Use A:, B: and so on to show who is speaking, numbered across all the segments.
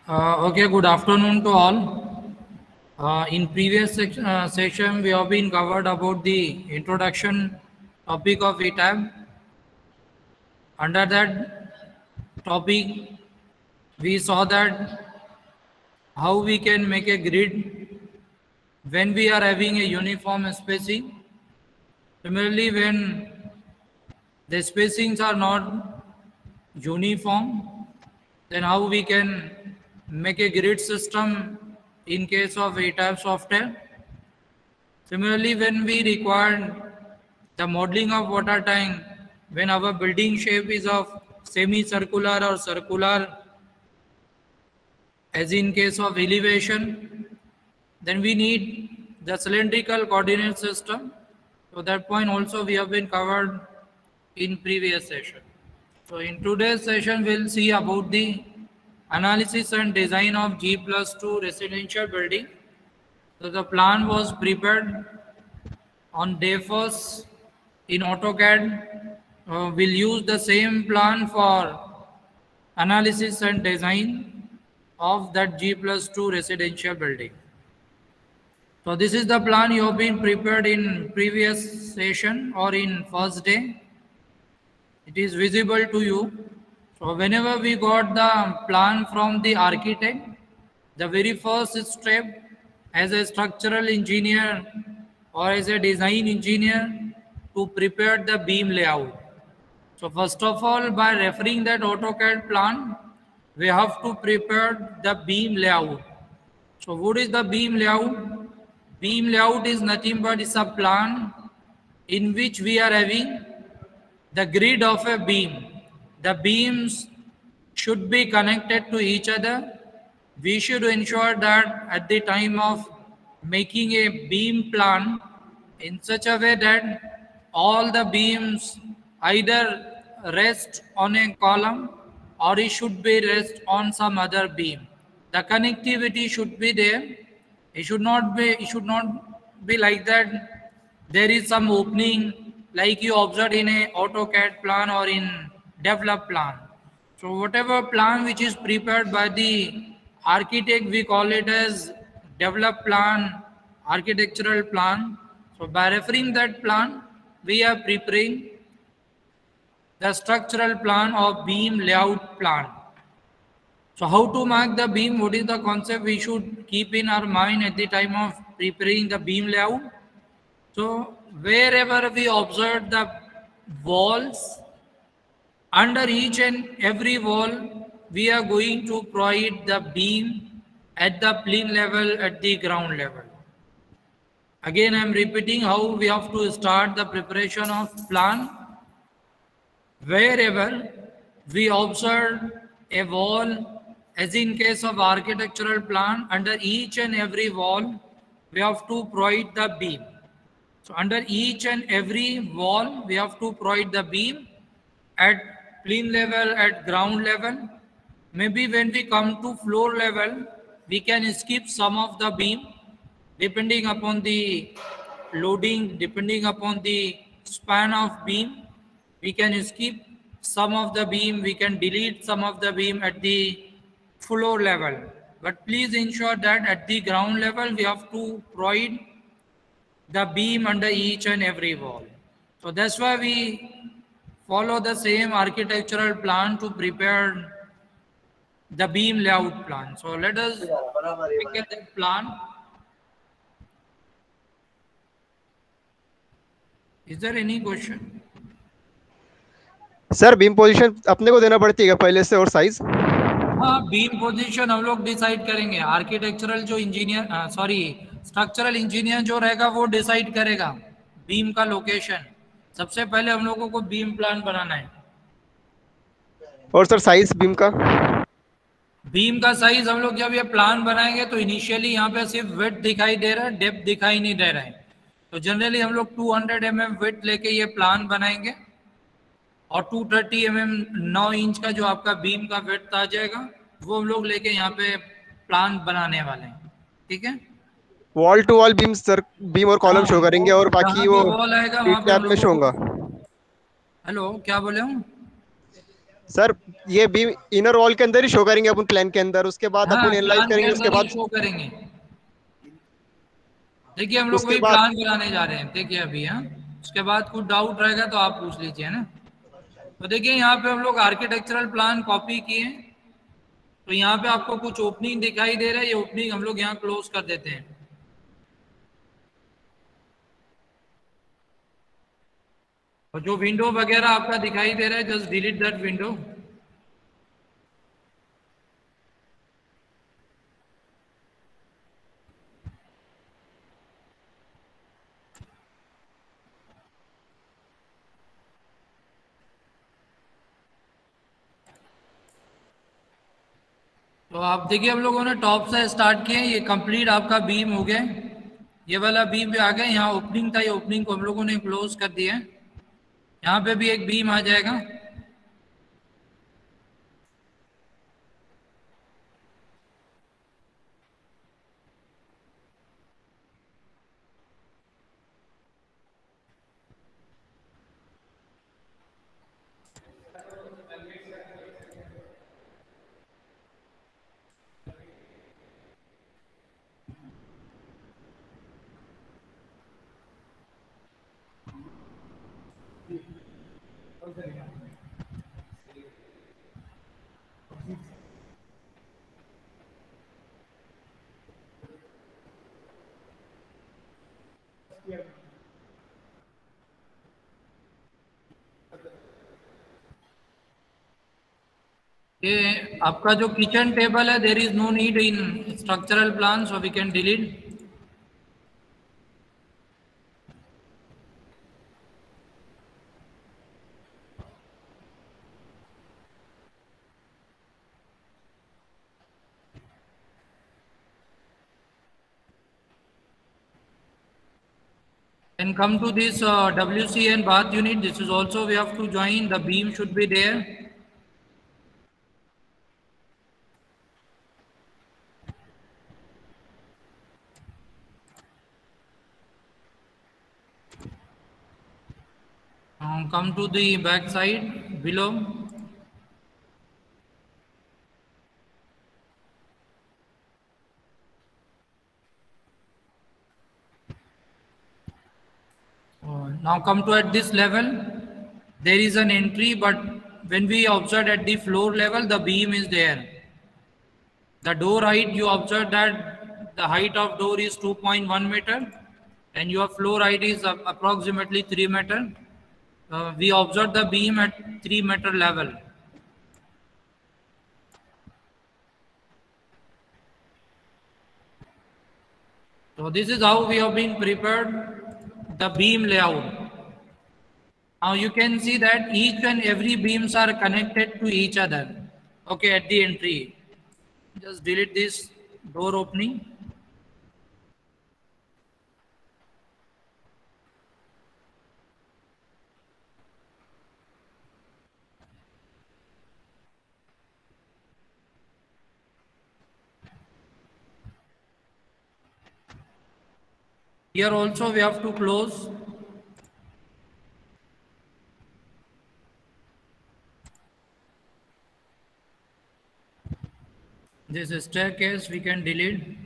A: Okay, good afternoon to all. In previous session, we have been covered about the introduction topic of ETAB. Under that topic, we saw that how we can make a grid when we are having a uniform spacing. Similarly, when the spacings are not uniform, then how we can make a grid system in case of ETAB software. Similarly, when we require the modeling of water tank, when our building shape is of semicircular or circular, as in case of elevation, then we need the cylindrical coordinate system. So that point also we have been covered in previous session. So in today's session, we'll see about the analysis and design of G+2 residential building. So the plan was prepared on day first in AutoCAD. We'll use the same plan for analysis and design of that G+2 residential building. So this is the plan you have been prepared in previous session or in first day. It is visible to you. So whenever we got the plan from the architect, the very first step as a structural engineer or as a design engineer to prepare the beam layout. So first of all, by referring that AutoCAD plan, we have to prepare the beam layout. So what is the beam layout? Beam layout is nothing but it's a plan in which we are having the grid of a beam. The beams should be connected to each other. We should ensure that at the time of making a beam plan in such a way that all the beams either rest on a column or it should be rest on some other beam. The connectivity should be there. It should not be like that there is some opening like you observed in a AutoCAD plan or in developed plan. So whatever plan which is prepared by the architect, we call it as developed plan, architectural plan. So by referring that plan, we are preparing the structural plan or beam layout plan. So how to mark the beam? What is the concept we should keep in our mind at the time of preparing the beam layout? So wherever we observe the walls, under each and every wall, we are going to provide the beam at the plane level, at the ground level. Again, I am repeating how we have to start the preparation of plan. Wherever we observe a wall, as in case of architectural plan, under each and every wall, we have to provide the beam. So under each and every wall, we have to provide the beam at plane level, at ground level. Maybe when we come to floor level, we can skip some of the beam depending upon the loading, depending upon the span of beam. We can skip some of the beam, we can delete some of the beam at the floor level. But please ensure that at the ground level, we have to provide the beam under each and every wall. So that's why we follow the same architectural plan to prepare the beam layout plan. So let us look at that plan. Is there any question?
B: Sir beam position अपने को देना पड़ती है पहले से और size?
A: हाँ, beam position हम लोग डिसाइड करेंगे. आर्किटेक्चरल जो इंजीनियर स्ट्रक्चरल इंजीनियर जो रहेगा वो डिसाइड करेगा बीम का लोकेशन. सबसे पहले हम लोगों को बीम प्लान बनाना है.
B: और सर साइज बीम का?
A: बीम का साइज हम लोग जब ये प्लान बनाएंगे तो इनिशियली यहाँ पे सिर्फ विड्थ दिखाई दे रहा है, डेप्थ दिखाई नहीं दे रहा है. तो जनरली हम लोग 200 mm विड्थ लेके ये प्लान बनाएंगे और 230 mm 9 इंच का जो आपका बीम का विड्थ आ जाएगा वो हम लोग लेके यहाँ पे प्लान बनाने वाले हैं. ठीक है,
B: wall to wall beam sir, beam और कॉलम शो करेंगे और बाकी वो
A: वॉल आएगा वहाँ पे
B: टैब में शो होगा.
A: हेलो, क्या बोले हूँ
B: सर ये बीम इनर वॉल के अंदर ही शो करेंगे अपन प्लान के अंदर, उसके बाद
A: हाँ,
B: अपन एनालाइज
A: प्लान के
B: करेंगे, उसके
A: अंदर ही
B: बाद
A: शो करेंगे। देखिए हम लोग
B: उसके
A: वही
B: बाद
A: प्लान बनाने जा रहे हैं, देखिए अभी। हाँ, उसके बाद कुछ डाउट रहेगा तो आप पूछ लीजिए ना। तो देखिए यहाँ पे हम लोग आर्किटेक्चरल प्लान कॉपी किए, तो यहाँ पे आपको कुछ ओपनिंग दिखाई दे रहा है, ये ओपनिंग हम लोग यहाँ क्लोज कर देते हैं। और जो विंडो वगैरह आपका दिखाई दे रहा है, जस्ट डिलीट दैट विंडो। तो आप देखिए हम लोगों ने टॉप से स्टार्ट किए, ये कंप्लीट आपका बीम हो गया। ये वाला बीम भी आ गया, यहाँ ओपनिंग था, ये ओपनिंग को हम लोगों ने क्लोज कर दिया है। यहाँ पे भी एक बीम आ जाएगा। ये आपका जो किचन टेबल है, there is no need in structural plan, so we can delete. Then come to this WC and bath unit. This is also we have to join. The beam should be there. Come to the back side below. Now come to at this level. There is an entry, but when we observe at the floor level, the beam is there. The door height, you observe that the height of door is 2.1 meter and your floor height is approximately 3 meter. We observe the beam at 3 meter level. So this is how we have been prepared the beam layout. Now you can see that each and every beams are connected to each other. Okay, at the entry. Just delete this door opening. Here also we have to close. This staircase we can delete.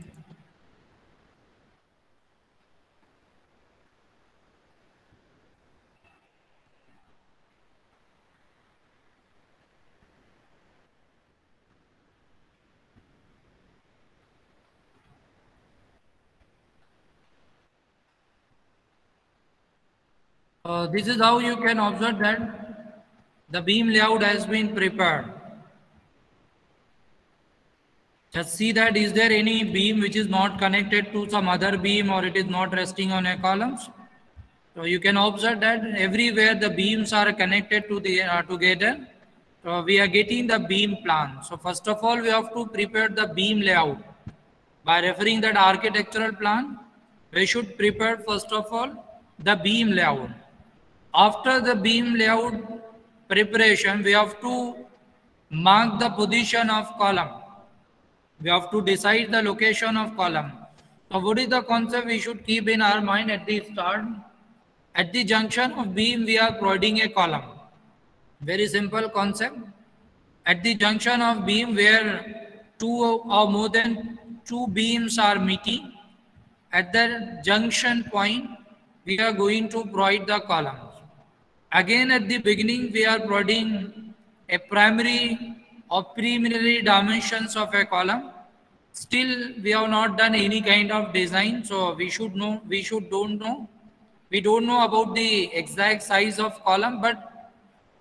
A: This is how you can observe that the beam layout has been prepared. Just see that is there any beam which is not connected to some other beam or it is not resting on a columns. So you can observe that everywhere the beams are connected to the together. So we are getting the beam plan. So first of all we have to prepare the beam layout. By referring that architectural plan, we should prepare first of all the beam layout. After the beam layout preparation, we have to mark the position of column. We have to decide the location of column. So what is the concept we should keep in our mind at the start? At the junction of beam, we are providing a column. Very simple concept. at the junction of beam where two or more than two beams are meeting, at the junction point, we are going to provide the columns. Again, at the beginning, we are providing a primary or preliminary dimensions of a column. Still, we have not done any kind of design, so we don't know about the exact size of column, but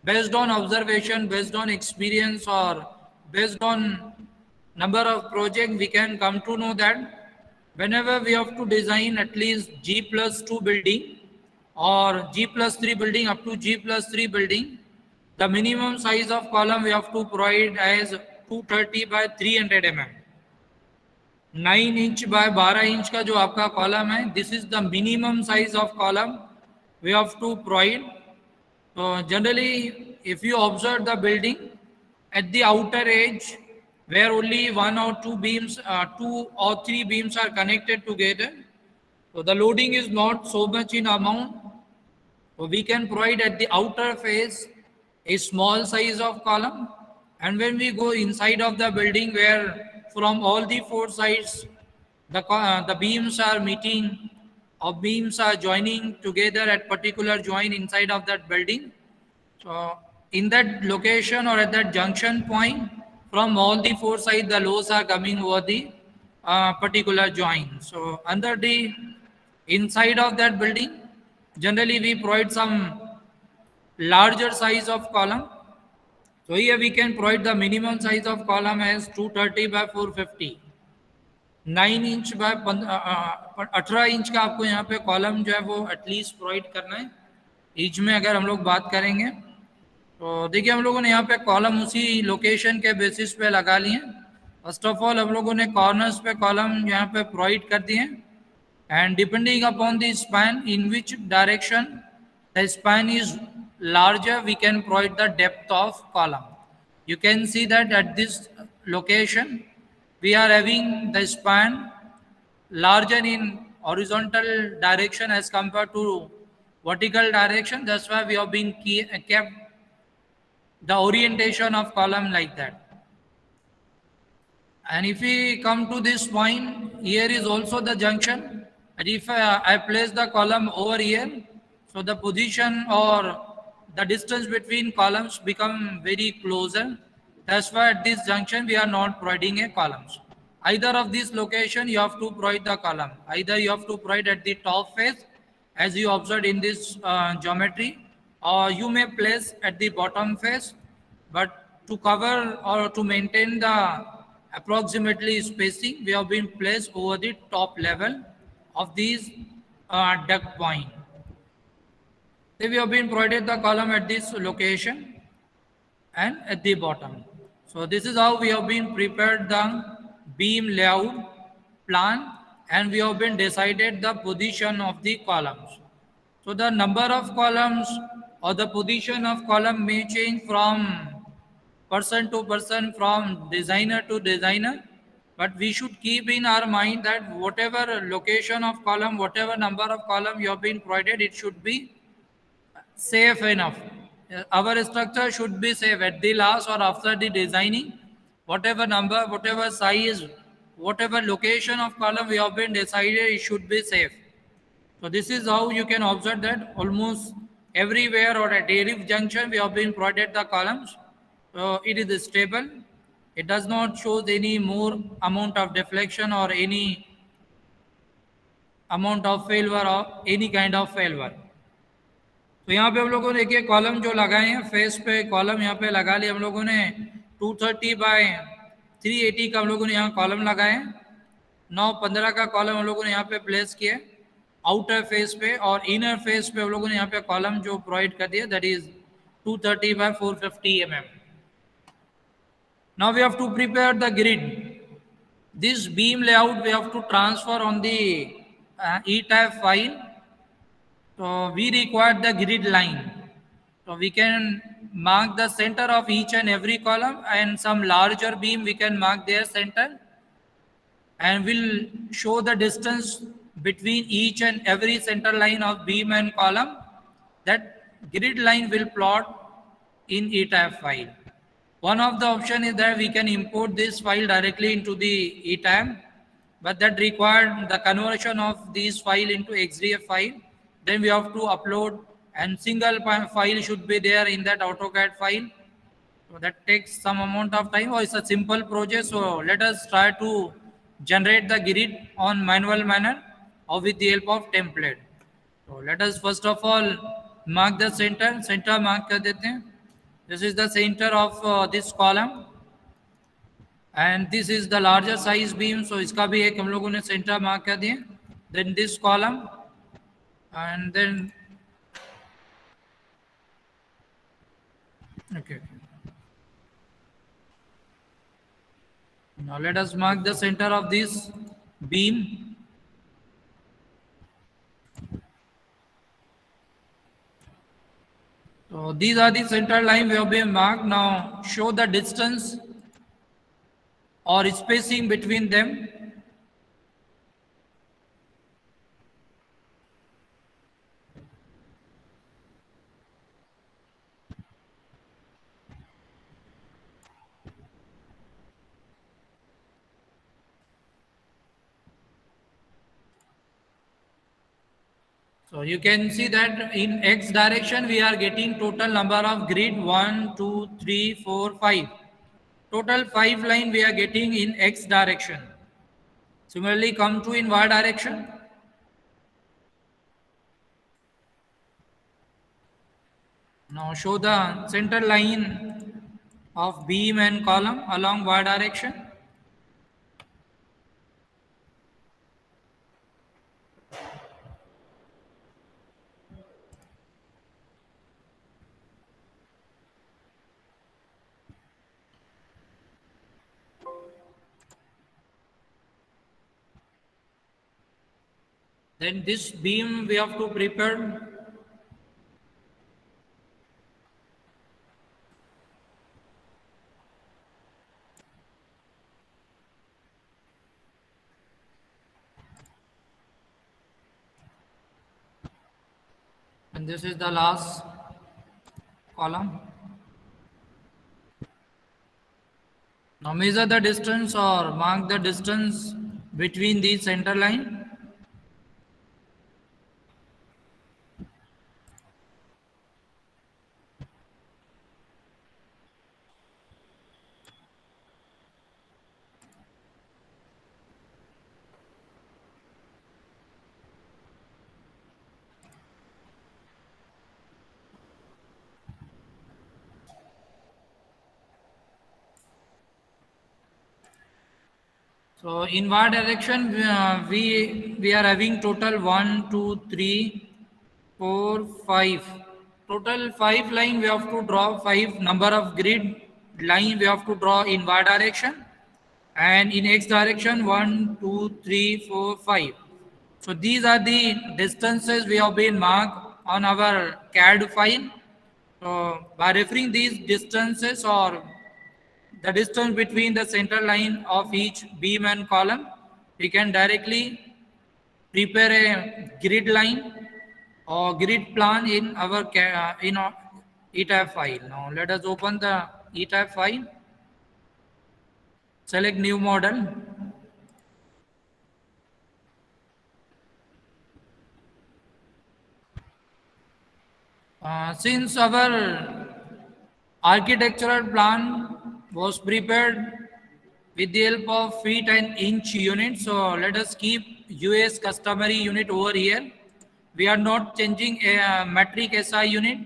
A: based on observation, based on experience, or based on number of projects, we can come to know that whenever we have to design at least G+2 building or G+3 building up to G+3 building, the minimum size of column we have to provide as 230 by 300 mm. 9 inch by 12 inch का जो आपका column है, this is the minimum size of column we have to provide. So generally, if you observe the building at the outer edge, where only one or two beams, 2 or 3 beams are connected together, so the loading is not so much in amount. So we can provide at the outer face a small size of column, and when we go inside of the building where from all the four sides the beams are meeting or beams are joining together at particular joint inside of that building, so in that location or at that junction point, from all the four sides the loads are coming over the particular joint. So under the inside of that building, generally we provide some larger size of column. So here we can provide the minimum size of column as 230 by 450. 9 inch by 18 inch का आपको यहाँ पे column जो है वो at least provide करना है each में। अगर हम लोग बात करेंगे तो देखिए हम लोगों ने यहाँ पे कॉलम उसी लोकेशन के बेसिस पे लगा लिए। फर्स्ट ऑफ ऑल हम लोगों ने कॉर्नर्स पे कॉलम यहाँ पे प्रोवाइड कर दिए and depending upon the span in which direction the span is larger, we can provide the depth of column. You can see that at this location we are having the span larger in horizontal direction as compared to vertical direction. That's why we have been kept the orientation of column like that. And if we come to this point, here is also the junction, and if I place the column over here, so the position or the distance between columns become very closer. That's why at this junction we are not providing a columns. Either of this location you have to provide the column. Either you have to provide at the top face as you observed in this geometry, or you may place at the bottom face, but to cover or to maintain the approximately spacing, we have been placed over the top level of these duct point. So we have been provided the column at this location and at the bottom. So this is how we have been prepared the beam layout plan, and we have been decided the position of the columns. So the number of columns or the position of column may change from person to person, from designer to designer, but we should keep in our mind that whatever location of column, whatever number of column you have been provided, it should be safe enough. Our structure should be safe at the last or after the designing. Whatever number, whatever size, whatever location of column we have been decided, it should be safe. So this is how you can observe that almost everywhere or at every junction we have been provided the columns. So it is stable. It does not show any more amount of deflection or any amount of failure or any kind of failure. तो यहाँ पे हम लोगों ने देखिए column जो लगाए हैं फेस पे कॉलम यहाँ पे लगा लिए हम लोगों ने 230 बाय 380 का हम लोगों ने यहाँ कॉलम लगाए हैं। 915 का कॉलम हम लोगों ने यहाँ पे प्लेस किया आउटर फेस पे, और इनर फेस पे हम लोगों ने यहाँ पे कॉलम जो प्रोवाइड कर दिया that is 230 by 450 mm. Now we have to prepare the grid. This beam layout we have to transfer on the ETAB file. So we require the grid line. So we can mark the center of each and every column, and some larger beam we can mark their center, and we'll show the distance between each and every center line of beam and column. That grid line will plot in ETAB file. one of the option is that we can import this file directly into the ETAB, but that required the conversion of this file into XDF file. Then we have to upload, and single file should be there in that AutoCAD file. So that takes some amount of time, or it's a simple project. So let us try to generate the grid on manual manner or with the help of template. So let us first of all mark the center. Center mark कर देते हैं. This is the center of this column, and this is the larger size beam. So इसका भी एक हम लोगों ने center mark कर दिए. Then this column, and then okay. Now let us mark the center of this beam. So these are the center line we have been marked. Now show the distance or spacing between them. So you can see that in X direction we are getting total number of grid 1, 2, 3, 4, 5. Total 5 line we are getting in X direction. Similarly, come to in Y direction. Now show the center line of beam and column along Y direction. Then this beam we have to prepare. And this is the last column. Now measure the distance or mark the distance between the center line. So in Y direction, we are having total 1, 2, 3, 4, 5. Total 5 line we have to draw 5 number of grid line we have to draw in Y direction, and in X direction 1, 2, 3, 4, 5. So these are the distances we have been marked on our CAD file. So by referring these distances or the distance between the center line of each beam and column, we can directly prepare a grid line or grid plan in our ETAB file. Now let us open the ETAB file, select new model. Since our architectural plan was prepared with the help of feet and inch unit, so let us keep US customary unit over here. We are not changing a metric SI unit.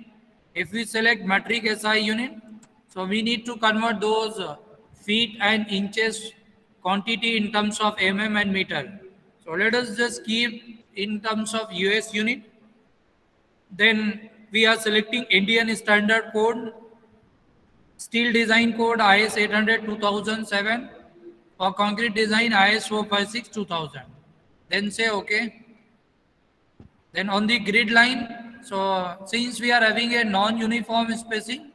A: If we select metric SI unit, so we need to convert those feet and inches quantity in terms of mm and meter. So let us just keep in terms of US unit. Then we are selecting Indian Standard Code, Steel Design Code IS 800 2007, for concrete design IS 456 2000. Then say OK. Then on the grid line, so since we are having a non-uniform spacing,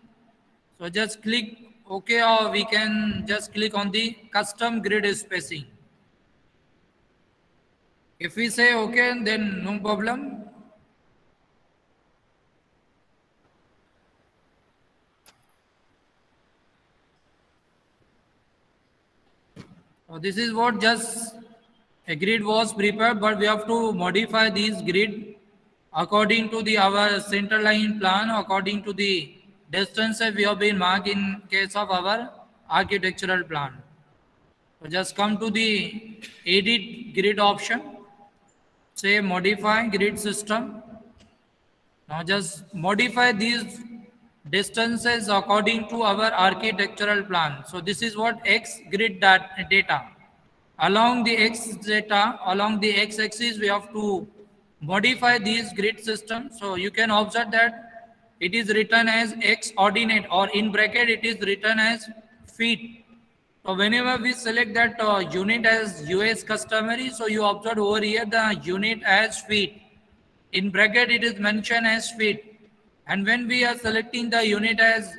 A: so just click OK, or we can just click on the custom grid spacing. If we say OK, then no problem. So this is what just a grid was prepared, but we have to modify these grid according to the our center line plan, according to the distances we have been marked in case of our architectural plan. So just come to the edit grid option, say modify grid system. Now just modify these distances according to our architectural plan. So this is what X grid data. Along the X data, along the X axis, we have to modify these grid systems. So you can observe that it is written as X ordinate, or in bracket it is written as feet. So whenever we select that unit as US customary, so you observe over here the unit as feet. In bracket it is mentioned as feet. And when we are selecting the unit as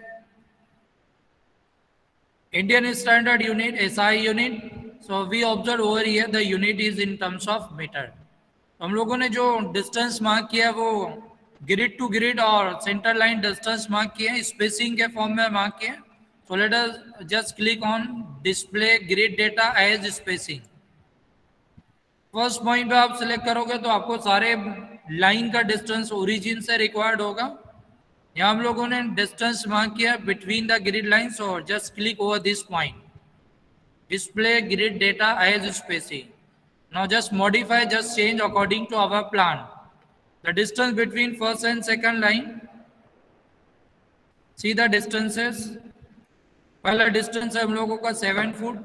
A: Indian Standard Unit, SI unit, so we observe over here the unit is in terms of meter. हम लोगों ने जो distance mark किया वो grid to grid और centre line distance mark किए, spacing के form में मार्क किए. So let us just click on display grid data as spacing. First point पे आप सिलेक्ट करोगे तो आपको सारे लाइन का डिस्टेंस ओरिजिन से रिक्वायर्ड होगा. यहाँ हम लोगों ने डिस्टेंस मार्क किया बिटवीन द ग्रिड लाइंस, और just click over this point, display grid data as spacing. Now just modify, just change according to our plan the distance between first and second line. See the distances. पहला distance है हम लोगों का 7 foot.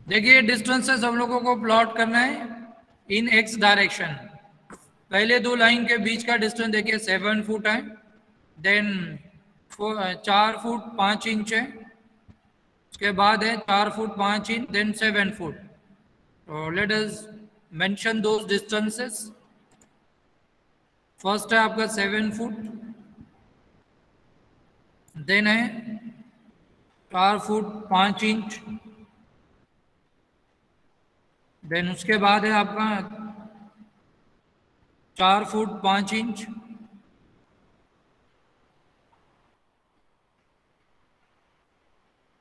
A: देखिए distances हम लोगों को plot करना है इन एक्स डायरेक्शन. पहले दो लाइन के बीच का डिस्टेंस देखिए 7 फुट है, देन 4 फुट 5 इंच है, उसके बाद है 4 फुट 5 इंच, देन 7 फुट. तो let us mention those distances. First है आपका 7 फुट, देन है 4 फुट 5 इंच, देन उसके बाद है आपका 4 फुट 5 इंच,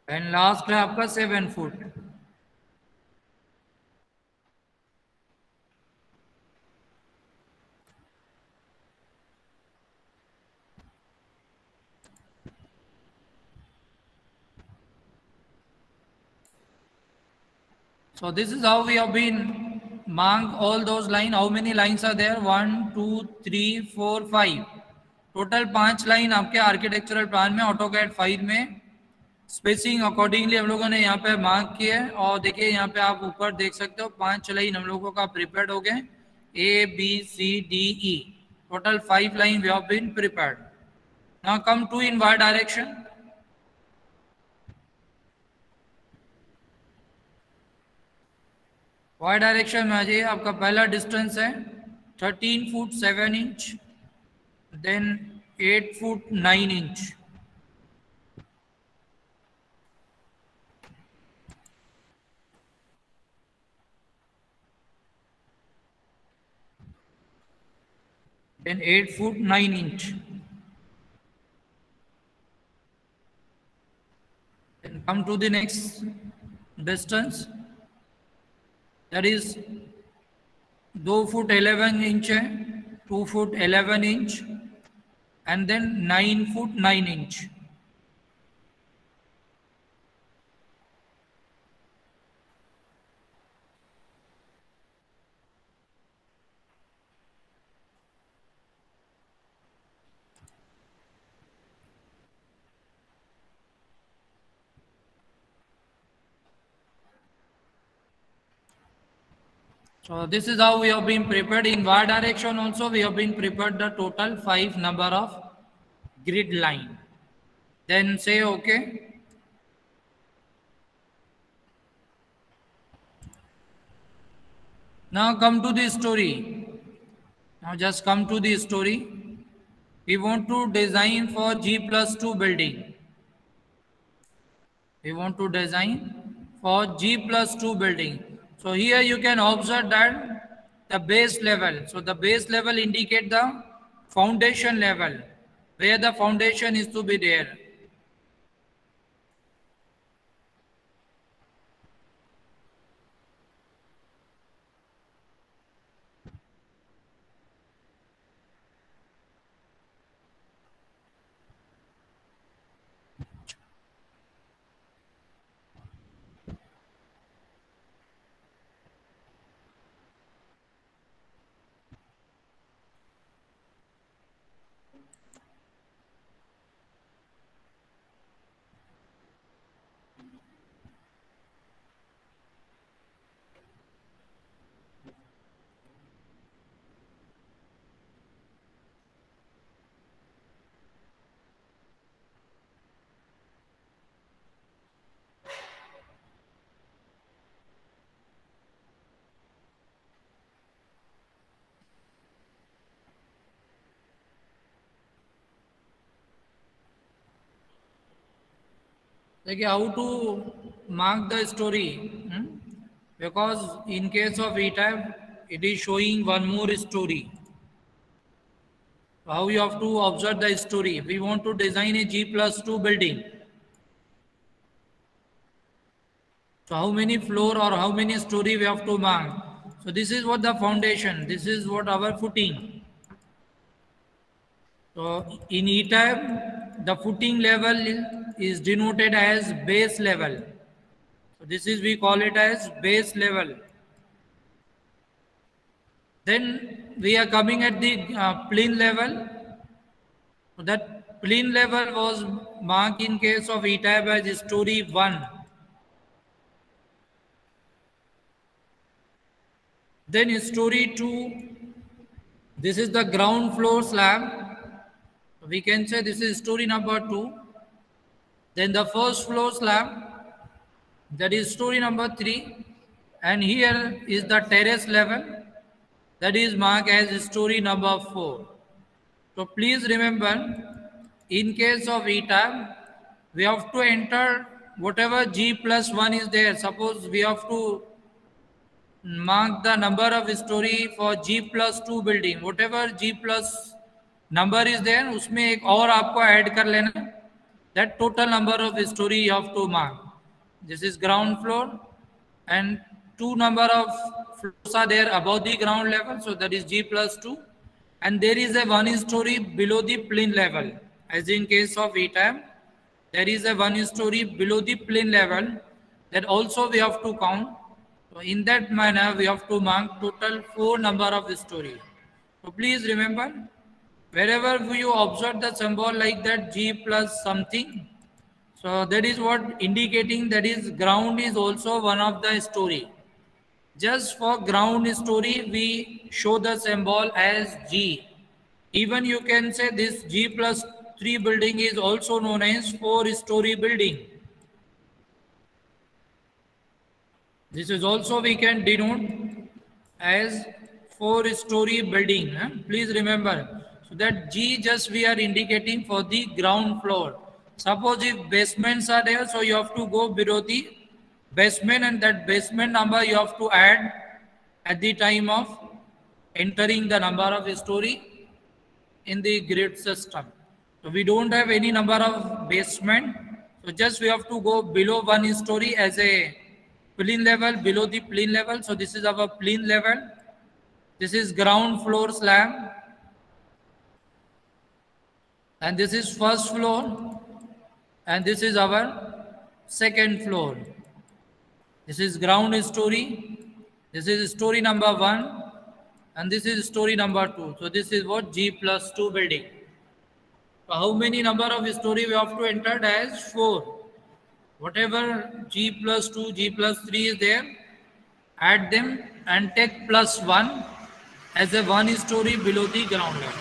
A: एंड लास्ट है आपका 7 foot. So this is how we have been marked all those lines. How many lines are there? 1 2 3 4 5. Total 5 line आपके आर्किटेक्चरल प्लान में AutoCAD 5 में स्पेसिंग अकॉर्डिंगली हम लोगों ने यहाँ पे मार्क किए. और देखिए यहाँ पे आप ऊपर देख सकते हो 5 लाइन हम लोगों का प्रिपेयर्ड हो गए, ABCDE. Total 5 line we have been prepared. Now come to in y direction. Y direction में आ जाइए. आपका पहला डिस्टेंस है 13 foot 7 inch, then 8 foot 9 inch, then 8 foot 9 inch. Then come to the next distance, that is 2 foot 11 inch है, 2 foot 11 inch, and then 9 foot 9 inch. So this is how we have been prepared. In y direction also we have been prepared the total 5 number of grid line. Then say okay. Now come to the story. Now just come to the story. We want to design for G+2 building. We want to design for G+2 building. So here you can observe that the base level. So the base level indicate the foundation level, where the foundation is to be there. Like how to mark the story, because in case of ETAB, it is showing one more story. How you have to observe the story. We want to design a G+2 building. So how many floor or how many story we have to mark? So this is what the foundation, this is what our footing. So in ETAB, the footing level is denoted as base level. So this is, we call it as base level. Then we are coming at the plane level. So that plane level was marked in case of ETAB as story 1. Then story 2, this is the ground floor slab. We can say this is story number 2. Then the first floor slab, that is story number 3. And here is the terrace level, that is marked as story number 4. So please remember, in case of ETAB, we have to enter whatever G+1 is there. Suppose we have to mark the number of story for G+2 building. Whatever G+ number is there, उसमें एक और आपको add कर लेना. That total number of story you have to mark. This is ground floor, and 2 number of floors are there above the ground level, so that is G+2, and there is a 1 story below the plane level. As in case of ETAB, there is a 1 story below the plane level, that also we have to count. So in that manner, we have to mark total 4 number of story. So please remember, wherever you observe the symbol like that G+ something, so that is what indicating that is ground is also one of the story. Just for ground story, we show the symbol as G. Even you can say this G+3 building is also known as 4-story building. This is also we can denote as 4-story building. Please remember. So that G just we are indicating for the ground floor. Suppose if basements are there, so you have to go below the basement, and that basement number you have to add at the time of entering the number of story in the grid system. So we don't have any number of basement. So just we have to go below 1 story as a plane level, below the plane level. So this is our plane level. This is ground floor slab. And this is first floor, and this is our second floor. This is ground story, this is story number 1, and this is story number 2. So this is what G+2 building. So how many number of story we have to enter as 4. Whatever G+2, G+3 is there, add them and take +1 as a 1 story below the ground level.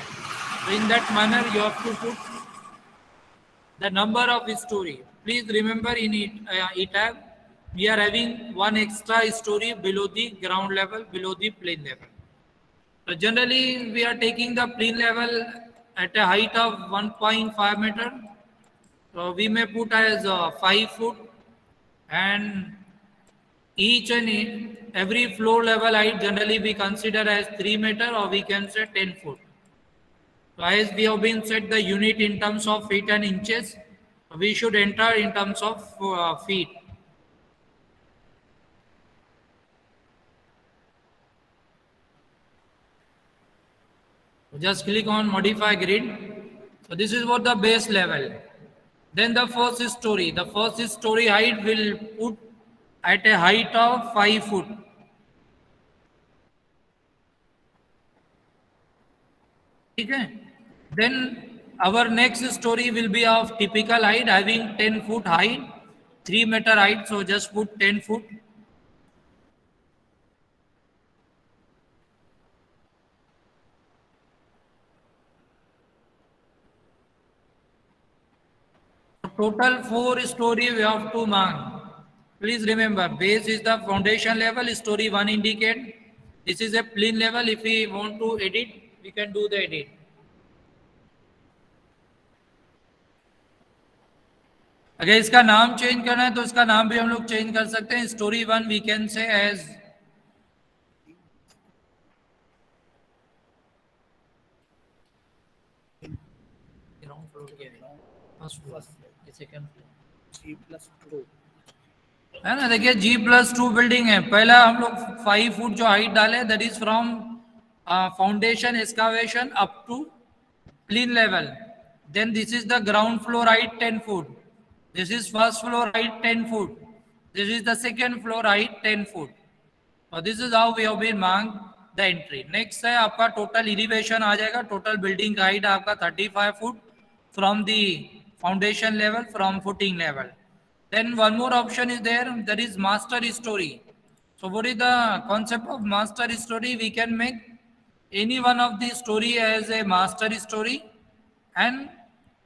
A: So in that manner, you have to put the number of story. Please remember in ETAB, we are having one extra story below the ground level, below the plane level. So generally we are taking the plane level at a height of 1.5 meter. So we may put as 5 foot, and each and every floor level height generally we consider as 3 meter, or we can say 10 foot. So as we have been set the unit in terms of feet and inches, we should enter in terms of feet. So just click on modify grid. So this is what the base level. Then the first story. The first story height will put at a height of 5 foot. Okay. Then our next story will be of typical height, having 10 foot height, 3 meter height. So just put 10 foot. Total 4 story we have to mark. Please remember, base is the foundation level, story 1 indicate. This is a plane level. If we want to edit, we can do the edit. अगर इसका नाम change करना है तो इसका नाम भी हम लोग चेंज कर सकते हैं. Story 1 we can say as ground floor के फर्स्ट फ्लोर सेकंड G+2 है ना. देखिए G+2 बिल्डिंग है. पहला हम लोग 5 फुट जो हाइट डाले, that is from foundation excavation up to plane level. Then this is the ground floor height 10 foot. This is first floor height 10 foot. This is the second floor height 10 foot. So this is how we have been marked the entry. Next है आपका total elevation आ जाएगा. Total building height आपका 35 foot from the foundation level, from footing level. Then one more option is there, that is master story. So what is the concept of master story? We can make any one of the story as a master story, and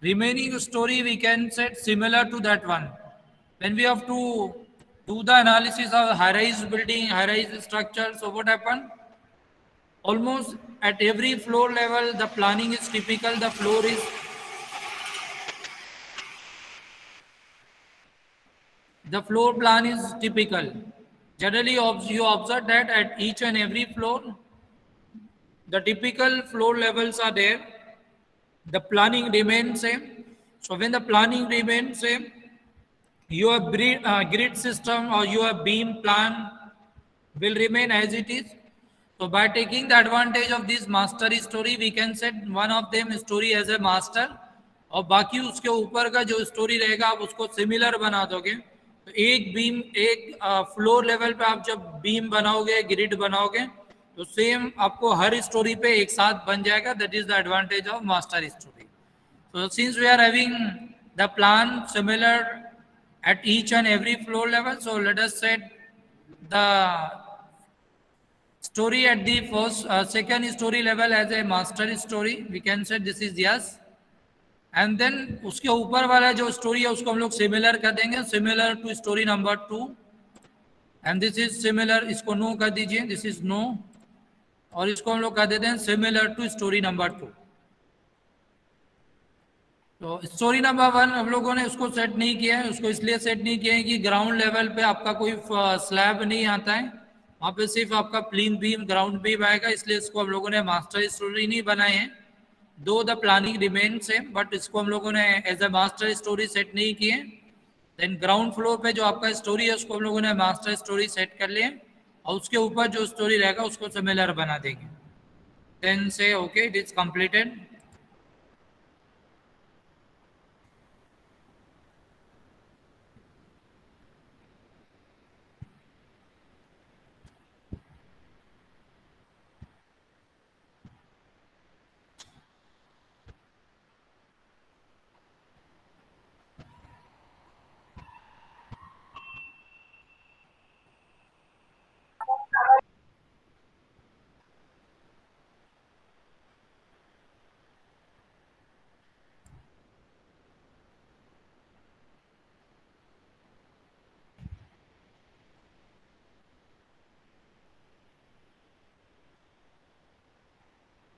A: remaining story we can set similar to that one. When we have to do the analysis of high-rise building, high-rise structure, so what happened? Almost at every floor level, the planning is typical. The floor plan is typical. Generally, you observe that at each and every floor, the typical floor levels are there. The planning remains same. So when the planning remains same, your grid system or your beam plan will remain as it is. So by taking the advantage of this master story, we can set one of them story as a master, और बाकी उसके ऊपर का जो story रहेगा आप उसको similar बना दोगे. तो एक बीम, एक फ्लोर लेवल पे आप जब बीम बनाओगे, ग्रिड बनाओगे, तो सेम आपको हर स्टोरी पे एक साथ बन जाएगा. That is the advantage of master story. So since we are having the plan similar at each and every floor level, so let us set the story at the first, second story level as a master story. We can say this is yes. And then उसके ऊपर वाला जो story है उसको हम लोग similar कर देंगे, similar to story number 2. And this is similar, इसको no कर दीजिए, this is no. और इसको हम लोग कर देते हैं similar to story number 2. तो स्टोरी नंबर 1 हम लोगों ने उसको सेट नहीं किया है. उसको इसलिए सेट नहीं किया है कि ग्राउंड लेवल पे आपका कोई स्लैब नहीं आता है. वहाँ पे सिर्फ आपका प्लेन बीम, ग्राउंड बीम आएगा. इसलिए इसको हम लोगों ने मास्टर स्टोरी नहीं बनाए हैं. Though the planning remain same, but इसको हम लोगों ने as a master story set नहीं किए. देन ग्राउंड फ्लोर पे जो आपका स्टोरी है उसको हम लोगों ने मास्टर स्टोरी सेट कर लिए, और उसके ऊपर जो स्टोरी रहेगा उसको सिमिलर बना देंगे. Then say okay, it is completed.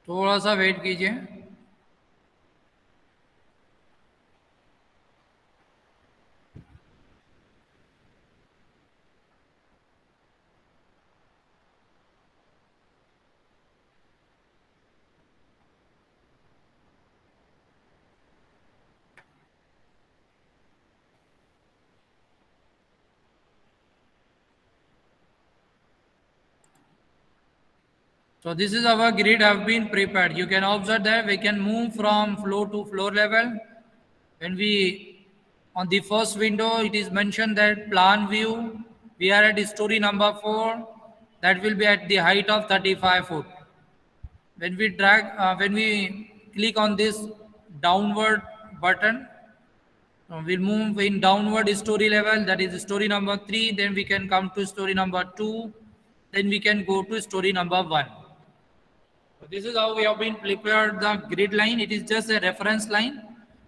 A: थोड़ा सा वेट कीजिए। So this is our grid have been prepared. You can observe that we can move from floor to floor level. When we, on the first window, it is mentioned that plan view, we are at story number 4, that will be at the height of 35 foot. When we click on this downward button, we'll move in downward story level, that is story number 3, then we can come to story number 2, then we can go to story number 1. So this is how we have been prepared the grid line. It is just a reference line.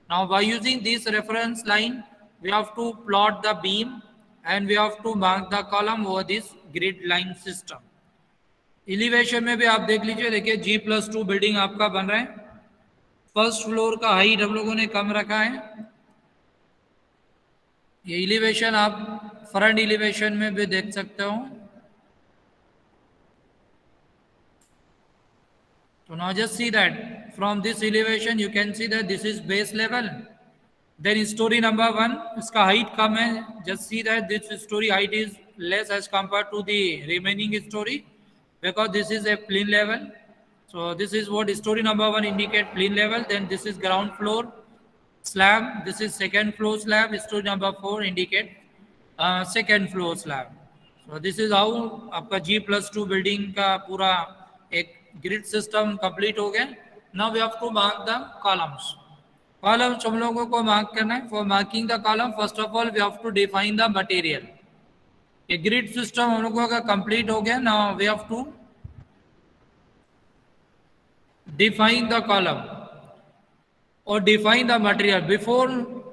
A: Now by using this reference line, we have to plot the beam and we have to mark the column over this grid line system. Elevation में भी आप देख लीजिए, देखिए G+2 building आपका बन रहा है। फर्स्ट फ्लोर का हाइट हम लोगों ने कम रखा है। ये एलिवेशन आप फ्रंट एलिवेशन में भी देख सकते हो। So now just see that from this elevation you can see that this is base level. Then story number 1, इसका height कम है. Just see that this story height is less as compared to the remaining story because this is a plane level. So this is what story number 1 indicate plane level. Then this is ground floor slab. This is second floor slab. Story number 4 indicate second floor slab. So this is how आपका G+2 building का पूरा एक grid system complete हो गया. Now we have to mark the columns. Columns हम लोगों को mark करना है. For marking the column, first of all we have to define the material. ये grid system हम लोगों का complete हो गया. Now we have to define the column or define the material. Before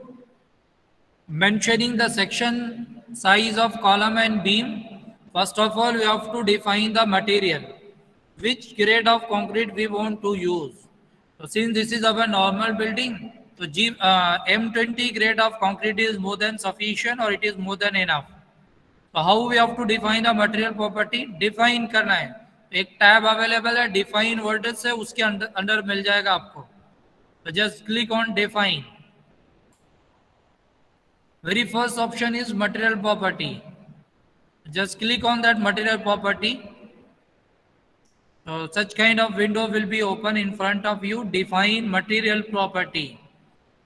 A: mentioning the section size of column and beam, first of all we have to define the material. Which grade of concrete we want to use. So since this is our normal building, so M20 grade of concrete is more than sufficient or it is more than enough. So how we have to define the material property? Define करना है. एक tab available है define word से, उसके अंदर मिल जाएगा आपको. So just click on define. Very first option is material property. Just click on that material property. So such kind of window will be open in front of you. Define material property.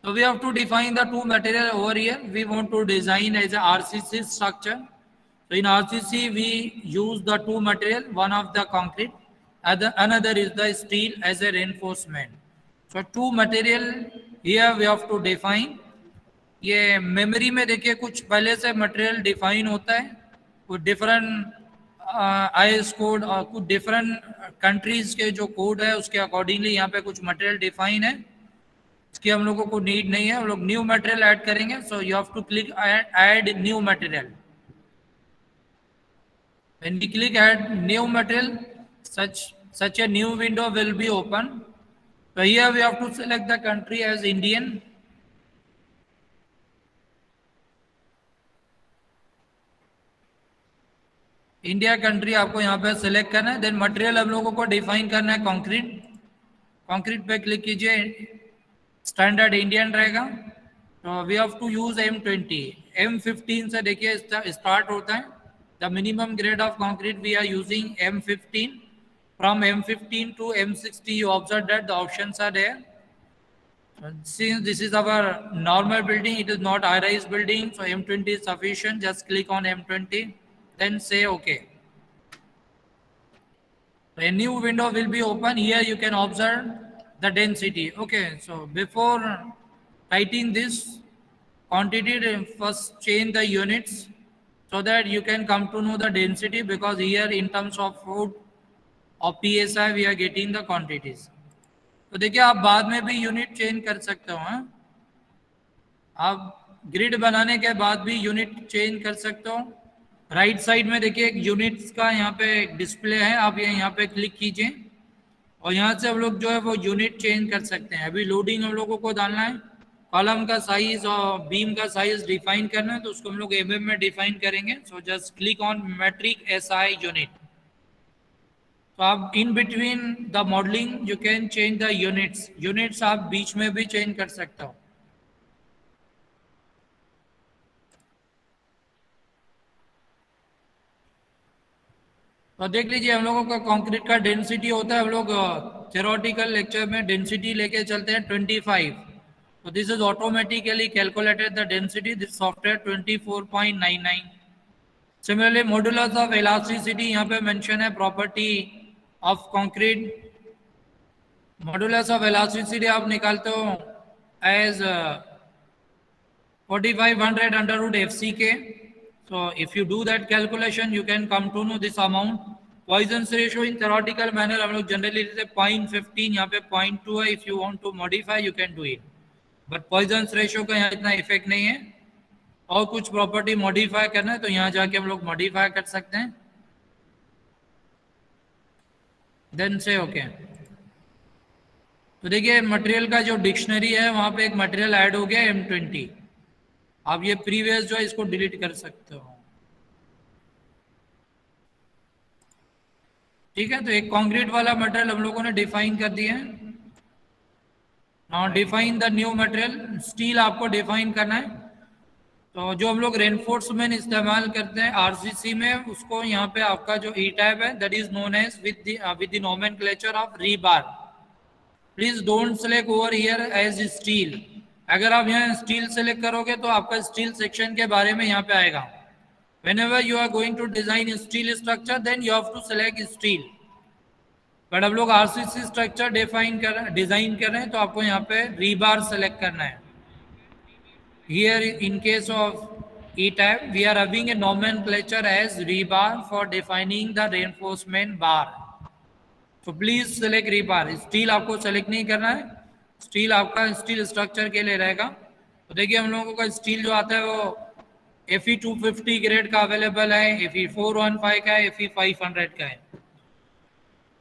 A: So we have to define the two material over here. We want to design as a RCC structure. So in RCC we use the two material. One of the concrete, another is the steel as a reinforcement. So two material here we have to define. ये memory में देखिए कुछ पहले से material define होता है, कुछ different IS code और कुछ डिफरेंट कंट्रीज के जो कोड है उसके अकॉर्डिंगली यहाँ पे कुछ मटेरियल डिफाइन है. इसकी हम लोगों को नीड नहीं है, हम लोग न्यू मटेरियल ऐड करेंगे. So you have to click add new material. When we click add new material, such a new window will be open. So here we have to select the country as Indian. India country आपको यहाँ पे select करना है. Then material हम लोगों को define करना है कंक्रीट. कंक्रीट पे क्लिक कीजिए, स्टैंडर्ड इंडियन रहेगा. तो we have to use M20. M15 से देखिए स्टार्ट होता है. The minimum grade of concrete we are using M15. From M15 to M60 you observe that the options are there. Since this is our normal building, it is not high-rise building, so M20 is sufficient. Just click on M20. Then say OK. So a new window will be open. Here you can observe the density. Okay, so before writing this quantity, first change the units so that you can come to know the density, because here in terms of foot or PSI we are getting the quantities. तो देखिए आप बाद में भी unit change कर सकते हो. आप ग्रिड बनाने के बाद भी यूनिट चेंज कर सकते हो. राइट साइड में देखिए एक यूनिट्स का यहाँ पे डिस्प्ले है. आप ये यहाँ पे क्लिक कीजिए. और यहाँ से हम लोग जो है वो यूनिट चेंज कर सकते हैं। अभी लोडिंग हम लोगों को डालना है, कॉलम का साइज और बीम का साइज डिफाइन करना है, तो उसको हम लोग mm में डिफाइन करेंगे। So just click on metric SI unit. तो आप in between the modelling you can change the units आप बीच में भी चेंज कर सकते हो। तो देख लीजिए हम लोगों का कंक्रीट का डेंसिटी होता है, हम लोग थ्योरेटिकल लेक्चर में डेंसिटी लेके चलते हैं 25। तो this is automatically calculated the density, this software 24.99। Similarly modulus of elasticity यहाँ पे मेंशन है, property of concrete. Modulus of elasticity आप निकालते हो as 4500 under root FCK। So if you do that calculation, you can come to know this amount. Poisson's ratio in theoretical manner हम लोग generally लेते हैं 0.15, यहाँ पे 0.2 है। If you want to modify, you can do it. But Poisson's ratio का यहाँ इतना इफेक्ट नहीं है। और कुछ प्रॉपर्टी मॉडिफाई करना है तो यहाँ जाके हम लोग मॉडिफाई कर सकते हैं। Then say okay. तो देखिए मटेरियल का जो डिक्शनरी है वहाँ पे एक मटेरियल ऐड हो गया M20। आप ये प्रीवियस जो है इसको डिलीट कर सकते हो। ठीक है, तो एक कंक्रीट वाला मटेरियल हम लोगों ने डिफाइन कर दिया है। Now define the new material. Steel आपको डिफाइन करना है। तो जो हम लोग रेनफोर्समेंट इस्तेमाल करते हैं RCC में, उसको यहाँ पे आपका जो E टाइप है that is known as with the nomenclature of rebar. Please don't select over here as steel. अगर आप यहाँ स्टील सेलेक्ट करोगे तो आपका स्टील सेक्शन के बारे में यहाँ पे आएगा। Whenever you are going to design steel structure, then you have to select steel. But अब लोग RCC स्ट्रक्चर डिजाइन कर रहे हैं तो आपको यहाँ पे रीबार सेलेक्ट करना है। Here in case of E-type, we are having a nomenclature as rebar for defining the reinforcement bar. So please select rebar. Steel आपको सेलेक्ट नहीं करना है, स्टील आपका स्टील स्ट्रक्चर के लिए रहेगा। तो देखिए हम लोगों का स्टील जो आता है वो FE 250 ग्रेड का अवेलेबल है, FE 415 का है, FE 500 का है।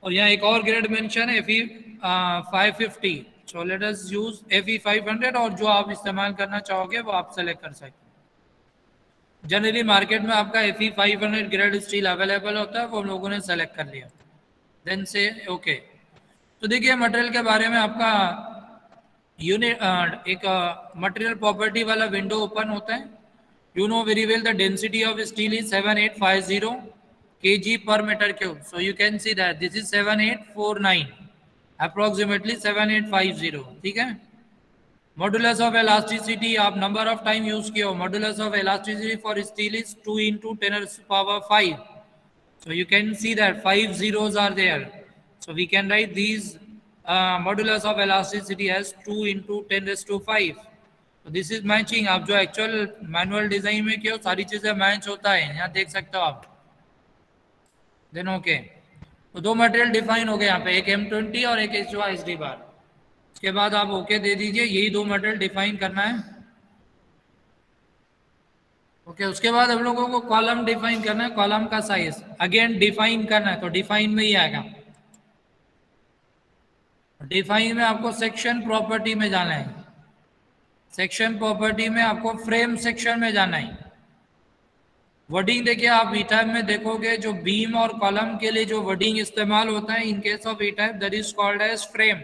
A: और यहाँ एक और ग्रेड मेंशन है FE 550। सो लेट अस यूज FE 500 और जो आप इस्तेमाल करना चाहोगे वो आप सेलेक्ट कर सकते हैं। जनरली मार्केट में आपका FE 500 ग्रेड स्टील अवेलेबल होता है, वो हम लोगों ने सेलेक्ट कर लिया। Then say okay. तो देखिए मटेरियल के बारे में आपका यूनिट एक मटेरियल प्रॉपर्टी वाला विंडो ओपन होता है। You know very well the density of steel is 7850 kg per meter cube. So you can see that this is 7849, approximately 7850. ठीक है। Modulus of elasticity आप number of time use किया हो। Modulus of elasticity for steel is 2 into 10 raised to power 5. So you can see that 5 zeros are there. So we can write these modulus of elasticity as 2 into 10 raised to 5. This is matching. आप जो actual manual design में किया सारी चीजें match होता है, यहाँ देख सकते हो आप। Then okay. तो दो मटेरियल डिफाइन हो गए यहाँ पे, एक M20 और एक HYSD बार। उसके बाद आप ओके दे दीजिए, यही दो मटेरियल डिफाइन करना है। ओके उसके बाद हम लोगों को कॉलम डिफाइन करना है, कॉलम का साइज अगेन डिफाइन करना है। तो डिफाइन में ही आएगा। डिफाइन में आपको सेक्शन प्रॉपर्टी में जाना है। सेक्शन प्रॉपर्टी में आपको फ्रेम सेक्शन में जाना है। वर्डिंग देखिए आप E-type में देखोगे जो बीम और कॉलम के लिए जो वर्डिंग इस्तेमाल होता है in case of E-type that is called as frame.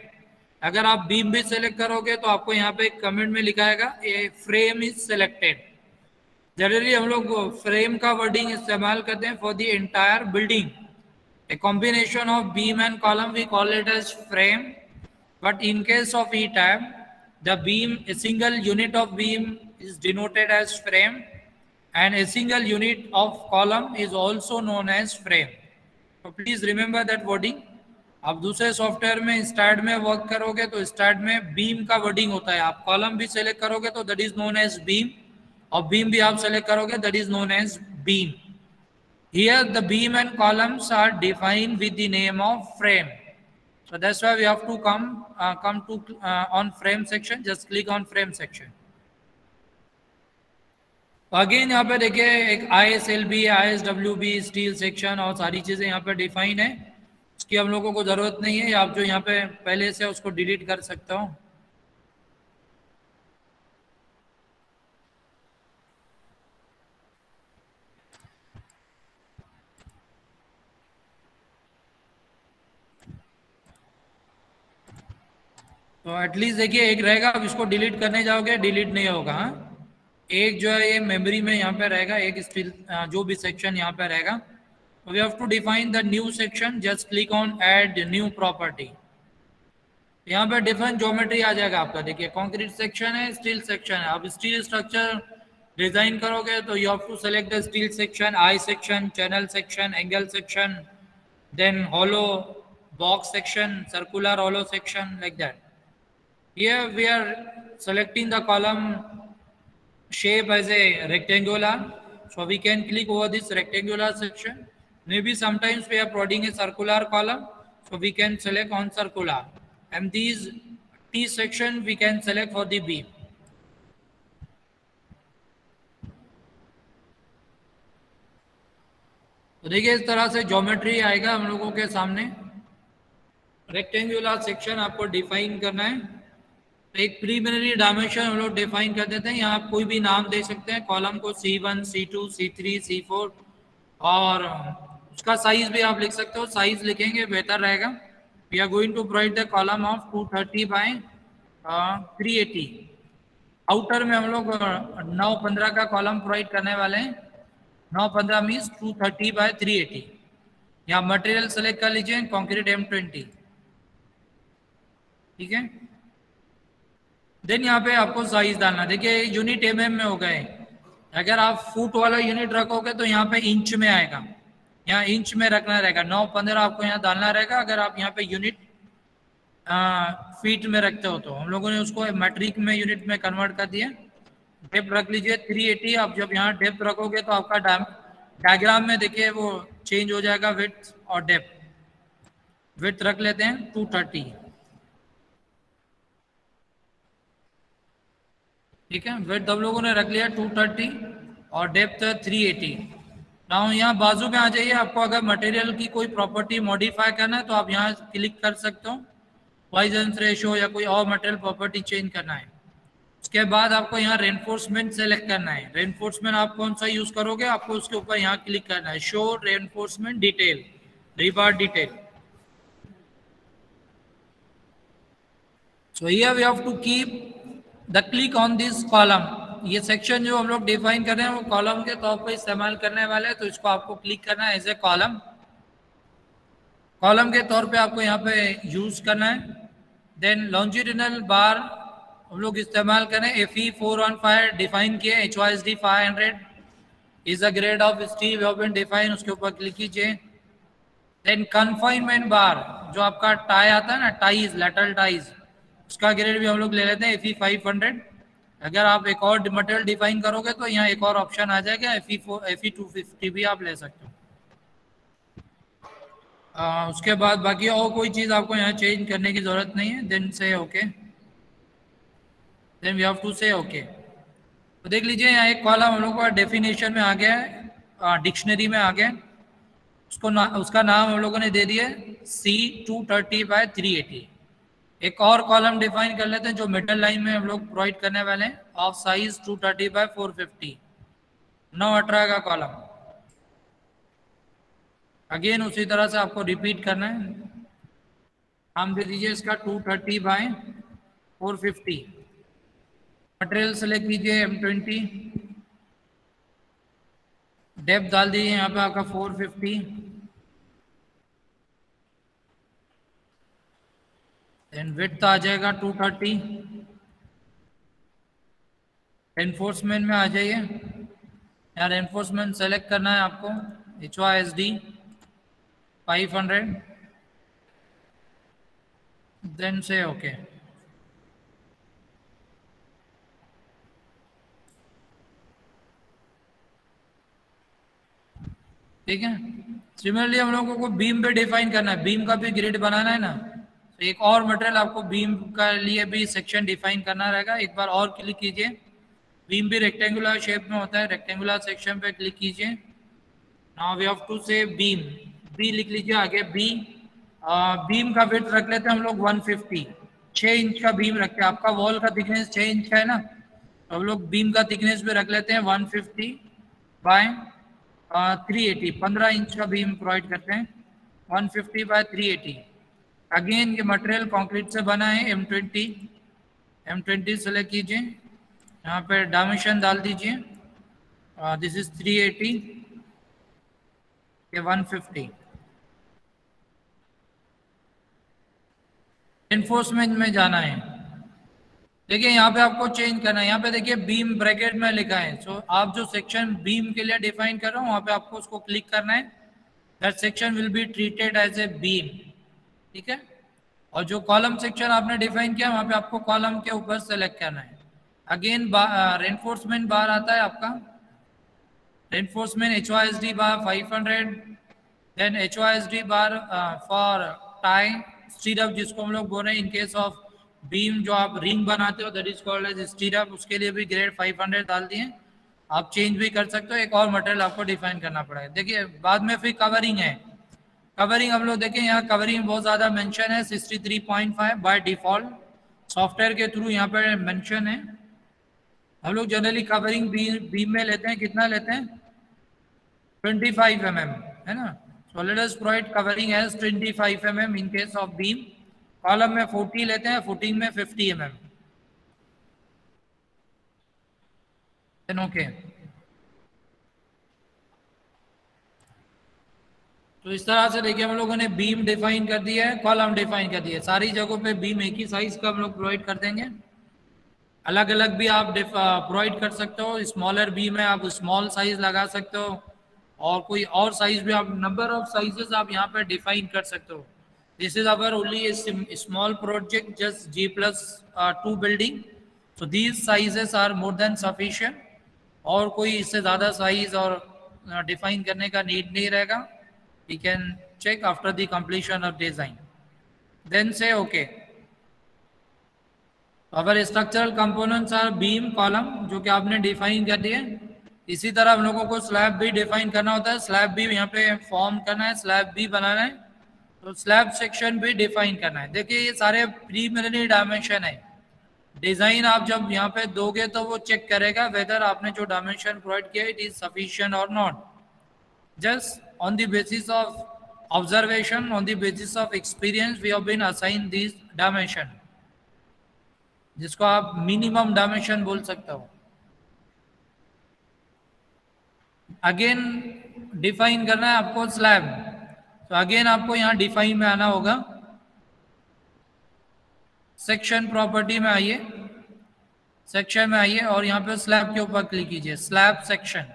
A: अगर आप बीम भी सिलेक्ट करोगे तो आपको यहाँ पे कमेंट में लिखा आएगा a frame is selected. Generally हम लोग फ्रेम का वर्डिंग इस्तेमाल करते हैं for the entire building. A combination of beam and column we call it as frame. But in case of E-type the beam, a single unit of beam is denoted as frame and a single unit of column is also known as frame. So please remember that wording. आप दूसरे software में start में work करोगे तो start में beam का wording होता है। आप कॉलम भी सेलेक्ट करोगे तो that is known as beam, और बीम भी आप सेलेक्ट करोगे that is known as beam. Here the beam and columns are defined with the name of frame. So that's why we have to come to on frame section. Just click on frame section. Again यहाँ पे देखिए एक ISLB, ISWB, steel section और सारी चीजें यहाँ पे define है। इसकी हम लोगों को ज़रूरत नहीं है, आप जो यहाँ पे पहले से उसको डिलीट कर सकते हो। तो एटलीस्ट देखिए एक रहेगा, अब इसको डिलीट करने जाओगे डिलीट नहीं होगा। हाँ? एक जो है ये मेमोरी में यहाँ पे रहेगा, एक स्टिल जो भी सेक्शन यहाँ पे रहेगा। We have to define the new section, just click on add new property. यहाँ पे डिफरेंट ज्योमेट्री आ जाएगा आपका। देखिए कंक्रीट सेक्शन है, स्टील सेक्शन है। अब स्टील स्ट्रक्चर डिजाइन करोगे तो you have to select the steel section, I section, channel section, angle section, then hollow box section, circular hollow section, like that. Here we are selecting the column shape as a rectangular, so we can click over this rectangular section. Maybe sometimes we are providing a circular column, so we can select on circular, and these T section we can select for the beam. तो देखिए इस तरह से geometry आएगा हम लोगों के सामने। रेक्टेंगुलर सेक्शन आपको डिफाइन करना है। तो एक प्रीलिमिनरी डायमेंशन हम लोग डिफाइन कर देते हैं। यहाँ आप कोई भी नाम दे सकते हैं कॉलम को, C1, C2, C3, C4, और उसका साइज भी आप लिख सकते हो। साइज लिखेंगे बेहतर रहेगा। We are going to provide the column of 230 by 380। Outer में हम लोग 9-15 का कॉलम प्रोवाइड करने वाले हैं। 9-15 मीन्स 230 बाय 380। यहाँ मटेरियल सेलेक्ट कर लीजिए, कंक्रीट M20, ठीक है। देन यहाँ पे आपको साइज डालना। देखिए यूनिट mm में हो गए। अगर आप फुट वाला यूनिट रखोगे तो यहाँ पे इंच में आएगा, यहाँ इंच में रखना रहेगा। 9-15 आपको यहाँ डालना रहेगा। अगर आप यहाँ पे यूनिट फीट में रखते हो तो हम लोगों ने उसको मैट्रिक में यूनिट में कन्वर्ट कर दिया। डेप्थ रख लीजिए 380। आप जब यहाँ डेप्थ रखोगे तो आपका डायग्राम में देखिए वो चेंज हो जाएगा, विड्थ और डेप्थ। विड्थ रख लेते हैं 230, ठीक है। विड्थ हम लोगों ने रख लिया 230 और डेप्थ 380। नाउ यहाँ बाजू में आ जाइए। आपको अगर मटेरियल की कोई प्रॉपर्टी मॉडिफाई करना है तो आप यहाँ क्लिक कर सकते हो, पॉइजन रेशो या कोई और मटेरियल प्रॉपर्टी चेंज करना है। उसके बाद आपको यहाँ रेनफोर्समेंट सेलेक्ट करना है। रेनफोर्समेंट आप कौन सा यूज करोगे, आपको उसके ऊपर यहाँ क्लिक करना है, show reinforcement detail, rebar detail. So here we have to keep the click on this column. ये सेक्शन जो हम लोग डिफाइन कर रहे हैं वो कॉलम के तौर पर इस्तेमाल करने वाले हैं, तो इसको आपको क्लिक करना है एज ए कॉलम। कॉलम के तौर पे आपको यहाँ पे यूज करना है। देन लॉन्जिट्यूडिनल बार हम लोग इस्तेमाल करें, Fe415 डिफाइन किए, HYSD 500 is a grade of steel we have been define, उसके ऊपर क्लिक कीजिए। देन कन्फाइनमेंट बार जो आपका टाई आता है ना, टाइज, लेटरल टाइज, उसका ग्रेड भी हम लोग ले लेते हैं Fe500। अगर आप एक और मटेरियल डिफाइन करोगे तो यहाँ एक और ऑप्शन आ जाएगा, Fe250 भी आप ले सकते हो। उसके बाद बाकी और कोई चीज़ आपको यहाँ चेंज करने की जरूरत नहीं है। Then say okay, then we have to say okay. तो देख लीजिए यहाँ एक कॉलम हम लोग का डेफिनेशन में आ गया है, डिक्शनरी में आ गया। उसका नाम हम लोगों ने दे दिया C230 बाय 380। एक और कॉलम डिफाइन कर लेते हैं जो मिडल लाइन में हम लोग प्रोवाइड करने वाले हैं, ऑफ साइज 230 बाय 450, 9-18 का कॉलम। अगेन उसी तरह से आपको रिपीट करना है। नाम दे दीजिए इसका 230 बाय 450। मटेरियल सेलेक्ट कीजिए M20, डेप्थ डाल दीजिए यहाँ पे आपका 450, देन विड्थ आ जाएगा 230। एनफोर्समेंट में आ जाइए, यार एनफोर्समेंट सेलेक्ट करना है आपको, HYSD 500, देन से ओके। ठीक है। सिमिलरली हम लोगों को बीम पे डिफाइन करना है, बीम का भी ग्रिड बनाना है ना, तो एक और मटेरियल आपको बीम का लिए भी सेक्शन डिफाइन करना रहेगा। एक बार और क्लिक कीजिए, बीम भी रेक्टेंगुलर शेप में होता है, रेक्टेंगुलर सेक्शन पे क्लिक कीजिए। नाउ वी हैव टू से बीम, बी लिख लीजिए आगे, बी बीम का विड्थ रख लेते हैं हम लोग 150, 6 इंच का बीम रखते हैं। आपका वॉल का थिकनेस 6 इंच का है ना, तो हम लोग बीम का थिकनेस भी रख लेते हैं 150 बाय 380, 15 इंच का बीम प्रोवाइड करते हैं 150 बाय 380। अगेन ये मटेरियल कंक्रीट से बना है M20 सेलेक्ट कीजिए, यहाँ पे डायमेंशन डाल दीजिए, दिस इज 380 के 150। एनफोर्समेंट में जाना है, देखिए यहाँ पे आपको चेंज करना है। यहाँ पे देखिए बीम ब्रैकेट में लिखा है, सो आप जो सेक्शन बीम के लिए डिफाइन कर रहे हो वहाँ पे आपको उसको क्लिक करना है, that section will be treated as a beam, ठीक है। और जो कॉलम सेक्शन आपने डिफाइन किया वहाँ पे आपको कॉलम के ऊपर सेलेक्ट करना है। अगेन रेनफोर्समेंट बार आता है आपका, reinforcement HOSD bar 500, then HOSD bar for tie stirrup, जिसको हम लोग बोल रहे हैं इन केस ऑफ बीम जो आप रिंग बनाते हो that is called as stirrup, उसके लिए भी ग्रेड 500 डाल दिए। आप चेंज भी कर सकते हो, एक और मटेरियल आपको डिफाइन करना पड़ेगा। देखिए बाद में फिर कवरिंग है, कवरिंग हम लोग देखें यहाँ कवरिंग बहुत ज़्यादा मेंशन है 63.5 बाय डिफॉल्ट, सॉफ्टवेयर के थ्रू यहाँ पर मेंशन है। हम लोग जनरली कवरिंग बीम में लेते हैं, कितना लेते हैं 25 mm, है ना। So let us provide covering as 25 mm in case of beam. Column में 40 लेते हैं, फुटिंग में 50 mm, देन ओके। तो इस तरह से देखिए हम लोगों ने बीम डिफाइन कर दिया है, कॉलम डिफाइन कर दिया है, सारी जगहों पे बीम एक ही साइज का हम लोग प्रोवाइड कर देंगे। अलग अलग भी आप प्रोवाइड कर सकते हो, स्मॉलर बीम है आप स्मॉल साइज लगा सकते हो, और कोई और साइज भी आप, नंबर ऑफ साइजेस आप यहाँ पे डिफाइन कर सकते हो। This is our only small project just G+2 building, so these sizes are more than sufficient, और कोई इससे ज़्यादा साइज और डिफाइन करने का नीड नहीं रहेगा। We can check after the completion of design, then say okay. Our structural components are beam column, जो कि आपने डिफाइन कर दिए। इसी तरह हम लोगों को स्लैब भी डिफाइन करना होता है, स्लैब भी यहाँ पे फॉर्म करना है, स्लैब भी बनाना है, तो स्लैब सेक्शन भी डिफाइन करना है। देखिए ये सारे प्रीलिमिनरी डायमेंशन है, डिजाइन आप जब यहाँ पे दोगे तो वो चेक करेगा वेदर आपने जो डायमेंशन प्रोवाइड किया इट इज सफिशिएंट और not. Just on the basis of observation, on the basis of experience we have been assign this dimension, जिसको आप मिनिमम डायमेंशन बोल सकते हो। अगेन डिफाइन करना है आपको स्लैब, तो अगेन आपको यहाँ डिफाइन में आना होगा, सेक्शन प्रॉपर्टी में आइए, सेक्शन में आइए और यहाँ पे स्लैब के ऊपर क्लिक कीजिए, स्लैब सेक्शन।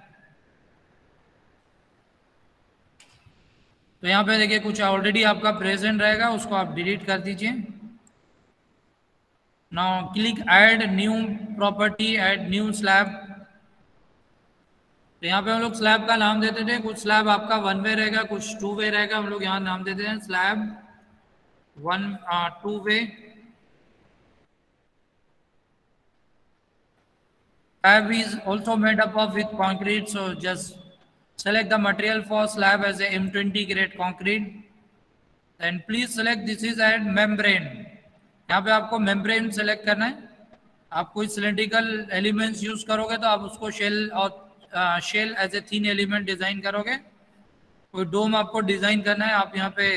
A: तो यहाँ पे देखिए कुछ ऑलरेडी आपका प्रेजेंट रहेगा, उसको आप डिलीट कर दीजिए। Now click add new property, add new slab. तो यहाँ पे हम लोग स्लैब का नाम देते थे, कुछ स्लैब आपका 1 वे रहेगा, कुछ 2 वे रहेगा, हम लोग यहाँ नाम देते हैं slab 2 way. Slab is also made up of with concrete, so just select the material for slab as a M20 grade concrete. Then please select this is add membrane. यहाँ पे आपको membrane select करना है। आप कोई cylindrical elements use करोगे तो आप उसको shell और shell as a thin element design करोगे। कोई डोम आपको डिजाइन करना है, आप यहाँ पे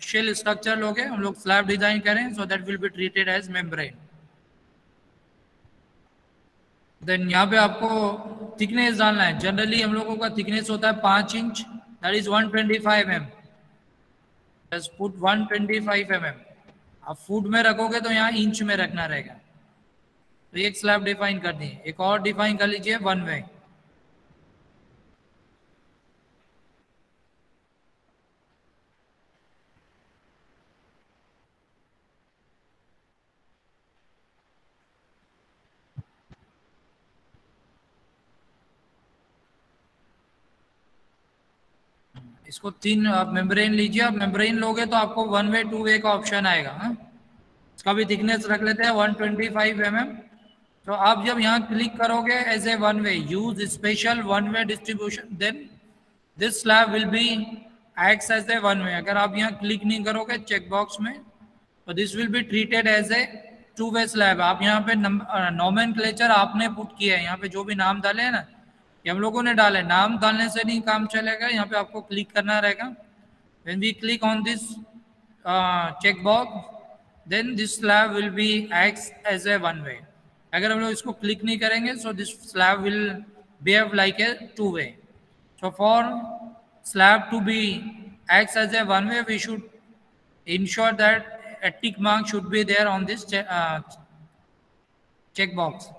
A: shell structure लोगे, हम लोग slab डिजाइन करें, so that will be treated as membrane. Then यहाँ पे आपको थिकनेस डालना है। जनरली हम लोगों का थिकनेस होता है 5 inch, that is 125 mm। Just put 125 mm। आप फुट में रखोगे तो यहाँ इंच में रखना रहेगा। तो एक स्लैब डिफाइन कर दिए, एक और डिफाइन कर लीजिए 1 वे। इसको 3 आप मेम्ब्रेन लीजिए, आप मेम्ब्रेन लोगे तो आपको 1 वे 2 वे का ऑप्शन आएगा। इसका भी थिकनेस रख लेते हैं 125 mm। तो आप जब यहाँ क्लिक करोगे as a 1 way, use special 1 way distribution, then this slab will be acts as a one way. अगर आप यहाँ क्लिक नहीं करोगे चेक बॉक्स में तो this will be treated as a two way slab. आप यहाँ पे नोमेनक्लेचर आपने पुट किया है, यहाँ पे जो भी नाम डाले हैं ना ये हम लोगों ने डाले. नाम डालने से नहीं काम चलेगा, यहाँ पे आपको क्लिक करना रहेगा. When we click on this check box, then this slab will be acts as a one way. अगर हम लोग इसको क्लिक नहीं करेंगे so this slab will behave like a two way. So for slab to be acts as a one way, we should ensure that a tick mark should be there on this check box.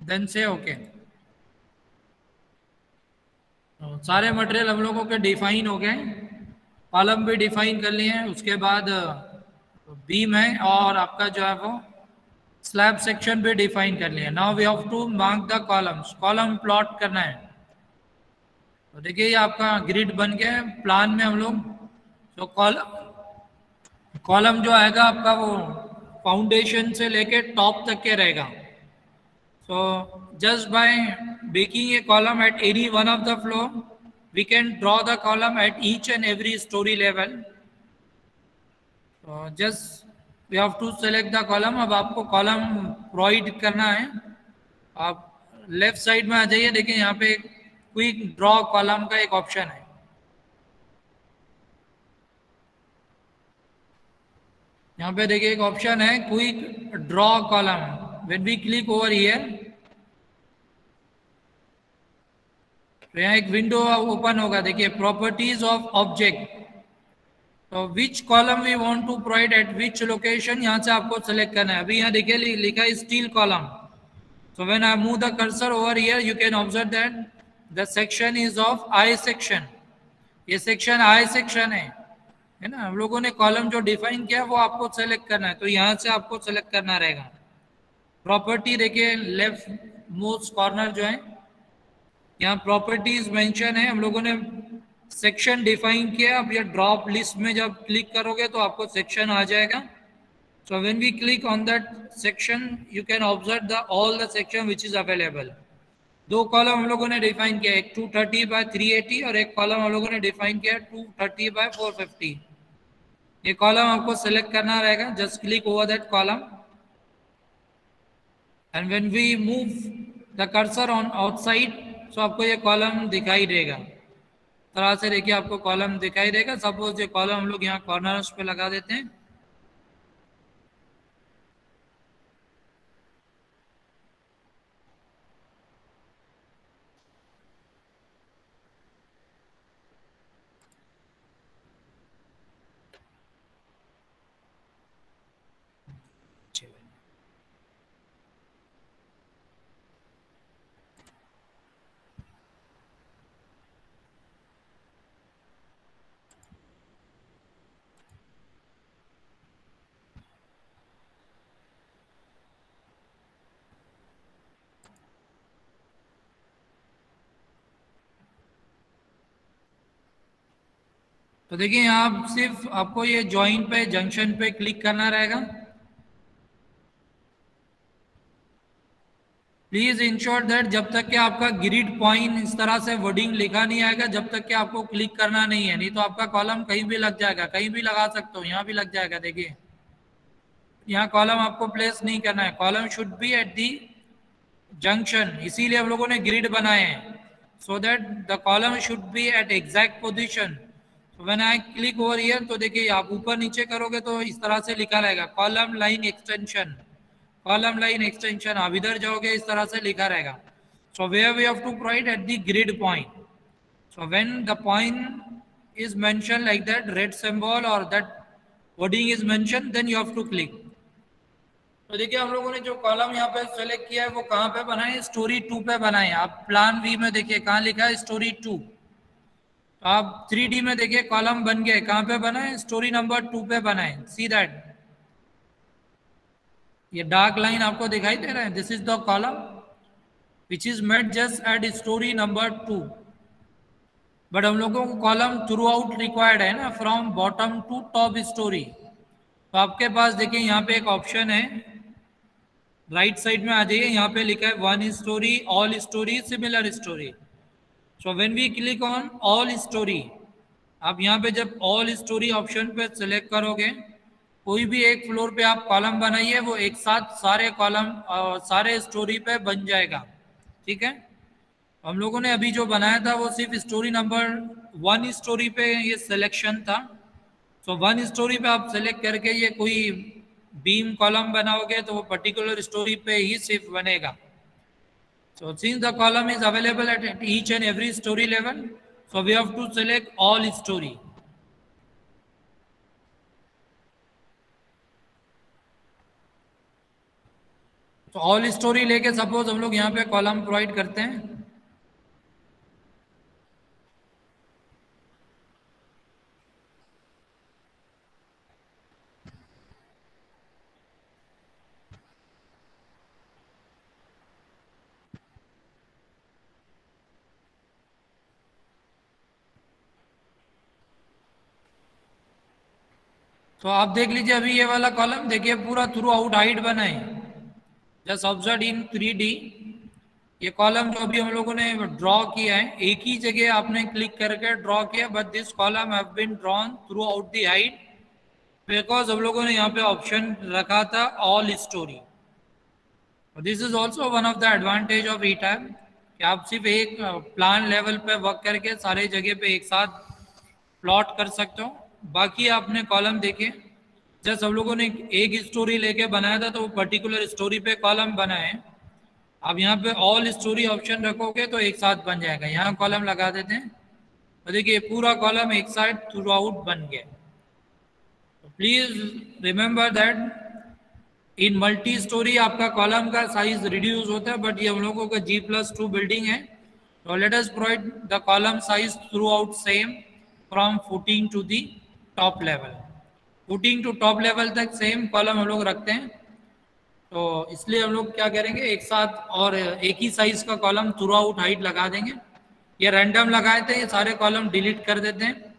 A: Then say okay. सारे material हम लोगों के define हो गए, column भी define कर लिए हैं. उसके बाद बीम है और आपका जो है वो स्लैब सेक्शन भी डिफाइन कर लिया. Now we have to mark the columns. Column plot करना है. तो देखिए ये आपका ग्रिड बन गया है. प्लान में हम लोग तो कॉलम जो आएगा आपका वो फाउंडेशन से लेके टॉप तक के रहेगा. So just by making a column at any one of the floor, we can draw the column at each and every story level. So just we have to select the column. अब आपको column provide करना है. आप left side में आ जाइए, देखिए यहाँ पे क्विक ड्रॉ कॉलम का एक ऑप्शन है. यहाँ पे देखिए एक ऑप्शन है quick draw column. When we click over here तो यहाँ एक विंडो ओपन होगा. देखिए प्रॉपर्टीज ऑफ ऑब्जेक्ट. तो which column we want to provide at which location, यहाँ से आपको सेलेक्ट करना है. अभी यहाँ देखिए लिखा है steel column. So when I move the cursor over here you can observe that the section is of I section. ये सेक्शन आई सेक्शन है ना. हम लोगों ने कॉलम जो डिफाइन किया वो आपको सेलेक्ट करना है. तो यहाँ से आपको सेलेक्ट करना रहेगा. प्रॉपर्टी देखिए लेफ्ट मोस्ट कॉर्नर जो है यहाँ प्रॉपर्टीज मेंशन है. हम लोगों ने सेक्शन डिफाइन किया. अब ये ड्रॉप लिस्ट में जब क्लिक करोगे तो आपको सेक्शन आ जाएगा. So when we click on that section you can observe the all the section which is available. दो कॉलम हम लोगों ने डिफाइन किया, एक 230 बाय 380 और एक कॉलम हम लोगों ने डिफाइन किया 230 बाय 450. ये कॉलम आपको सेलेक्ट करना रहेगा. Just click over that column and when we move the cursor on outside तो आपको ये कॉलम दिखाई देगा. तरह से देखिए आपको कॉलम दिखाई देगा. सपोज ये कॉलम हम लोग यहाँ कॉर्नर्स पे लगा देते हैं. तो देखिए यहाँ सिर्फ आपको ये ज्वाइन पे जंक्शन पे क्लिक करना रहेगा. प्लीज इंश्योर दैट जब तक कि आपका ग्रिड पॉइंट इस तरह से वर्डिंग लिखा नहीं आएगा जब तक कि आपको क्लिक करना नहीं है. नहीं तो आपका कॉलम कहीं भी लग जाएगा. कहीं भी लगा सकते हो, यहाँ भी लग जाएगा. देखिए यहाँ कॉलम आपको प्लेस नहीं करना है. Column should be at the junction. इसीलिए हम लोगों ने ग्रिड बनाए हैं so that the column should be at exact position. When I click over here तो देखिए आप ऊपर नीचे करोगे तो इस तरह से लिखा रहेगा column line extension. Column line extension. आप इधर जाओगे इस तरह से लिखा रहेगा. So where we have to provide at the grid point. So when the point is mention like that red symbol और that wording is mention then you have to click. तो देखिए हम लोगों ने जो कॉलम यहाँ पे सेलेक्ट किया है वो कहाँ पे बनाए, स्टोरी 2 पे बनाए. आप प्लान वी में देखिए कहाँ लिखा है स्टोरी 2. तो आप 3D में देखिए कॉलम बन गए. कहाँ पे बनाए, स्टोरी नंबर 2 पे बनाए. सी दैट ये डार्क लाइन आपको दिखाई दे रहा है. This is the column which is made just at story number 2. But हम लोगों को कॉलम थ्रू आउट रिक्वायर्ड है ना, from bottom to top story. तो आपके पास देखिए यहाँ पे एक ऑप्शन है, राइट साइड में आ जाइए. यहाँ पे लिखा है 1 story, all story, similar story. So when we click on all story, आप यहाँ पे जब ऑल स्टोरी ऑप्शन पे सिलेक्ट करोगे, कोई भी एक फ्लोर पे आप कॉलम बनाइए, वो एक साथ सारे कॉलम सारे स्टोरी पे बन जाएगा। ठीक है, हम लोगों ने अभी जो बनाया था वो सिर्फ स्टोरी नंबर 1 स्टोरी पे ये सिलेक्शन था। तो 1 स्टोरी पे आप सेलेक्ट करके ये कोई बीम कॉलम बनाओगे तो वो पर्टिकुलर स्टोरी पे ही सिर्फ बनेगा। So since the column is available at each and every story level, so we have to select all story. तो ऑल स्टोरी लेके सपोज हम लोग यहाँ पे कॉलम प्रोवाइड करते हैं। तो आप देख लीजिए अभी ये वाला कॉलम देखिए पूरा थ्रू आउट हाइट बना है। Just observe in 3D। ये कॉलम जो अभी हम लोगों ने ड्रॉ किया है, एक ही जगह आपने क्लिक करके ड्रॉ किया, but this column have been drawn throughout the height because हम लोगों ने यहाँ पे ऑप्शन रखा था all story. This is also one of the advantage of E tab कि आप सिर्फ एक प्लान लेवल पे वर्क करके सारे जगह पे एक साथ प्लॉट कर सकते हो। बाकी आपने कॉलम देखे, जस्ट हम लोगों ने एक स्टोरी लेके बनाया था तो वो पर्टिकुलर स्टोरी पे कॉलम बनाए। अब यहाँ पे ऑल स्टोरी ऑप्शन रखोगे तो एक साथ बन जाएगा। यहाँ कॉलम लगा देते हैं तो देखिए पूरा कॉलम एक साइड थ्रू आउट बन गया। Please remember that in multi storey आपका कॉलम का साइज रिड्यूस होता है, बट ये हम लोगों का G+2 बिल्डिंग है तो let us provide the column size throughout same from 14 to the top level. 14 to top level तक सेम कॉलम हम लोग रखते हैं। तो इसलिए हम लोग क्या करेंगे, एक साथ और एक ही साइज का कॉलम थ्रू आउट हाइट लगा देंगे। ये रैंडम लगाए थे, ये सारे कॉलम डिलीट कर देते हैं।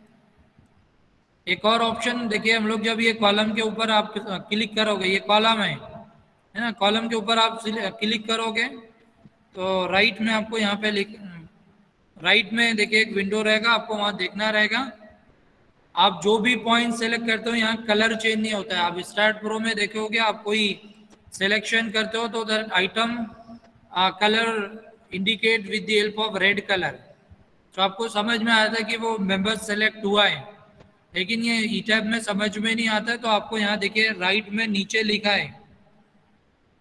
A: एक और ऑप्शन देखिए, हम लोग जब ये कॉलम के ऊपर आप क्लिक करोगे, ये कॉलम है ना, कॉलम के ऊपर आप क्लिक करोगे तो राइट में आपको यहाँ पे राइट में देखिए एक विंडो रहेगा, आपको वहाँ देखना रहेगा। आप जो भी पॉइंट सेलेक्ट करते हो यहाँ कलर चेंज नहीं होता है। आप स्टार्ट प्रो में देखोगे, आप कोई सिलेक्शन करते हो तो that item colour indicate with the help of red colour. तो आपको समझ में आया था कि वो मेंबर सेलेक्ट हुआ है, लेकिन ये ई टैब में समझ में नहीं आता है। तो आपको यहाँ देखिए राइट में नीचे लिखा है,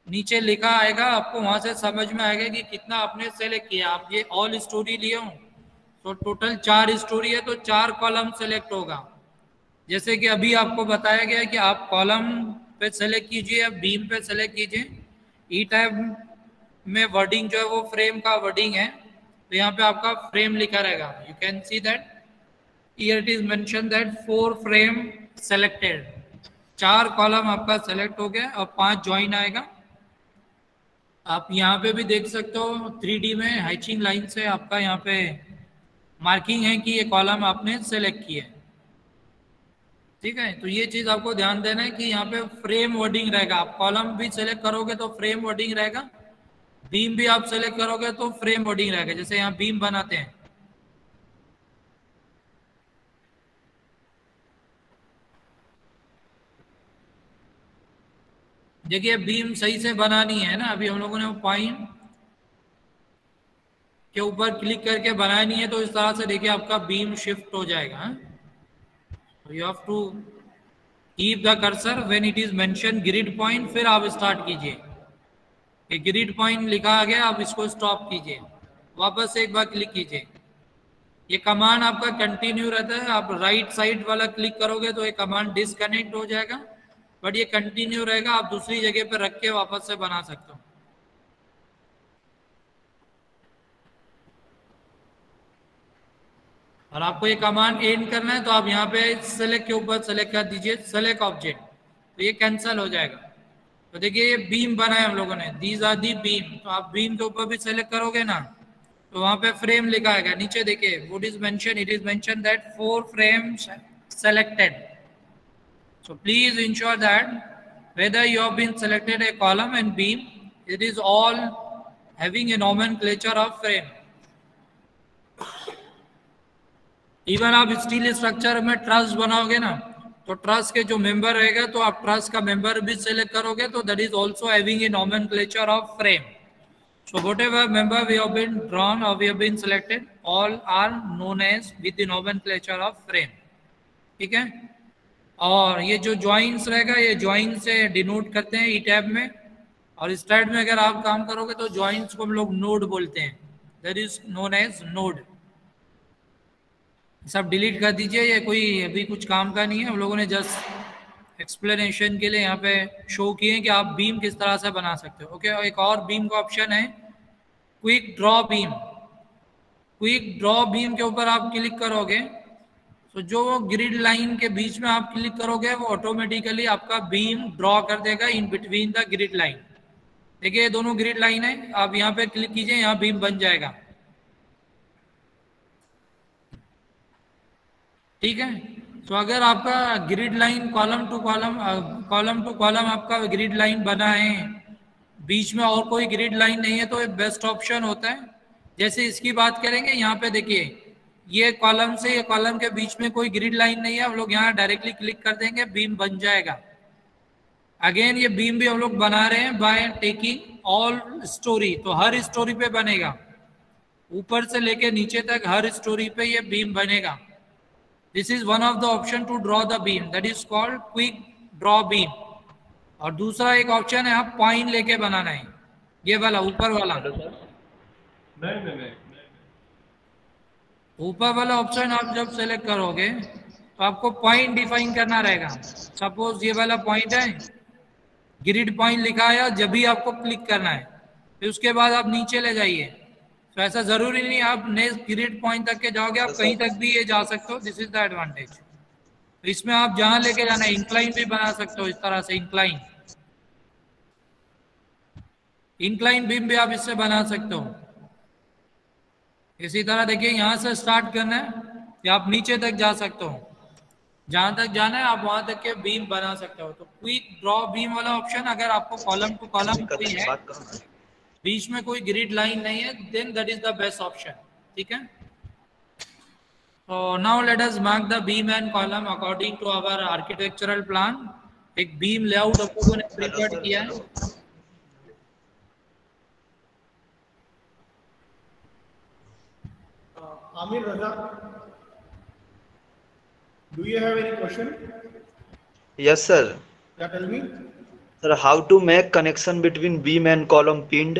A: नीचे लिखा आएगा, आपको वहां से समझ में आएगा कि कितना आपने सेलेक्ट किया। आप ये ऑल स्टोरी लिए हो तो टोटल 4 स्टोरी है तो 4 कॉलम सेलेक्ट होगा। जैसे कि अभी आपको बताया गया कि आप कॉलम पे सेलेक्ट कीजिए, बीम पे सेलेक्ट कीजिए। ई टैब में वर्डिंग जो है वो फ्रेम का वर्डिंग है, तो यहाँ पे आपका फ्रेम लिखा रहेगा। You can see that here it is mentioned that 4 frame selected। 4 column आपका सेलेक्ट हो गया और 5 ज्वाइन आएगा। आप यहाँ पे भी देख सकते हो 3D में हैचिंग लाइन से आपका यहाँ पे मार्किंग है कि ये कॉलम आपने सेलेक्ट किया है। ठीक है, तो ये चीज आपको ध्यान देना है कि यहाँ पे फ्रेम वर्डिंग रहेगा। आप कॉलम भी सेलेक्ट करोगे तो फ्रेम वर्डिंग रहेगा, बीम भी आप सेलेक्ट करोगे तो फ्रेम वर्डिंग रहेगा। जैसे यहाँ बीम बनाते हैं, देखिए बीम सही से बनानी है ना। अभी हम लोगों ने वो पॉइंट के ऊपर क्लिक करके बनाया नहीं है, तो इस तरह से देखिए आपका बीम शिफ्ट हो जाएगा। You have to keep the cursor when it is mention grid point, फिर आप स्टार्ट कीजिए। ग्रिड पॉइंट लिखा आ गया, आप इसको स्टॉप कीजिए, वापस एक बार क्लिक कीजिए। ये कमांड आपका कंटिन्यू रहता है। आप राइट साइड वाला क्लिक करोगे तो ये कमांड डिसकनेक्ट हो जाएगा, बट ये कंटिन्यू रहेगा। आप दूसरी जगह पर रख के वापस से बना सकते हो। और आपको ये कमांड एंड करना है तो आप यहाँ पे सेलेक्ट के ऊपर सेलेक्ट कर दीजिए सेलेक्ट ऑब्जेक्ट, तो ये कैंसिल हो जाएगा। तो देखिए ये बीम बनाए हम लोगों ने, दीज आर दी बीम। तो आप बीम के ऊपर भी सेलेक्ट करोगे ना तो वहां पे फ्रेम लिखा आएगा। नीचे देखिए what is mention, it is mention that 4 frames selected। So please ensure that whether you have been selected a column and beam, it is all having a nomenclature of frame। Even आप steel structure में truss बनाओगे ना, तो truss के जो member रहेगा तो आप ट्रस का मेंबर भी सिलेक्ट करोगे, तो that is also having a nomenclature of frame. So whatever member we have been drawn or we have been selected, all are known as with the nomenclature of frame. ठीक है. और ये जो joints रहेगा, ये joint से denote करते हैं ई टैब में. और इस टाइप में अगर आप काम करोगे तो ज्वाइंट्स को हम लोग नोड बोलते हैं. That is known as node. सब डिलीट कर दीजिए, ये कोई अभी कुछ काम का नहीं है. हम लोगों ने जस्ट एक्सप्लेनेशन के लिए यहाँ पे शो किए कि आप बीम किस तरह से बना सकते हो. ओके. और एक और बीम का ऑप्शन है quick draw beam. Quick draw beam के ऊपर आप क्लिक करोगे तो जो ग्रिड लाइन के बीच में आप क्लिक करोगे वो ऑटोमेटिकली आपका बीम ड्रॉ कर देगा इन बिटवीन द ग्रिड लाइन. देखिए ये दोनों ग्रिड लाइन है, आप यहाँ पे क्लिक कीजिए, यहाँ बीम बन जाएगा. ठीक है. तो अगर आपका grid line column two column आपका ग्रिड लाइन बना है, बीच में और कोई ग्रिड लाइन नहीं है, तो ये बेस्ट ऑप्शन होता है. जैसे इसकी बात करेंगे, यहाँ पे देखिए ये कॉलम से ये कॉलम के बीच में कोई ग्रिड लाइन नहीं है, हम लोग यहाँ डायरेक्टली क्लिक कर देंगे, बीम बन जाएगा. अगेन ये बीम भी हम लोग बना रहे हैं बाय टेकिंग ऑल स्टोरी. तो हर स्टोरी पे बनेगा, ऊपर से लेके नीचे तक हर स्टोरी पे ये बीम बनेगा. This is one of the option to draw the beam, that is called quick draw beam. और दूसरा एक ऑप्शन है, आप पॉइंट लेके बनाना है, ये वाला ऊपर वाला.
C: नहीं
A: ऊपर वाला ऑप्शन आप जब सेलेक्ट करोगे तो आपको पॉइंट डिफाइन करना रहेगा. सपोज ये वाला पॉइंट है, ग्रिड पॉइंट लिखा है, जब भी आपको क्लिक करना है, फिर उसके बाद आप नीचे ले जाइए. तो ऐसा जरूरी नहीं आप नेक्स्ट ग्रिड पॉइंट तक के जाओगे, आप कहीं तक भी ये जा सकते हो. This is the advantage. तो इसमें आप जहां लेके जाना है, इंक्लाइन भी बना सकते हो इस तरह से. इंक्लाइन बीम भी आप इससे बना सकते हो. इसी तरह देखिए यहाँ से स्टार्ट करना है या आप नीचे तक जा सकते हो, जहां तक जाना है आप वहां तक के बीम बना सकते हो. तो क्विक ड्रॉ बीम वाला ऑप्शन, अगर आपको कॉलम टू कॉलम कोई है, बीच में कोई ग्रिड लाइन नहीं है, then that is the best option. ठीक है. तो now let us mark the beam and column according to our architectural plan. एक बीम लेआउट हम लोगों ने प्रिपेयर किया है.
C: Amir Raza, do you have any question?
D: Yes, sir.
C: Yeah, tell me.
D: Sir, how to make connection between beam and column pinned?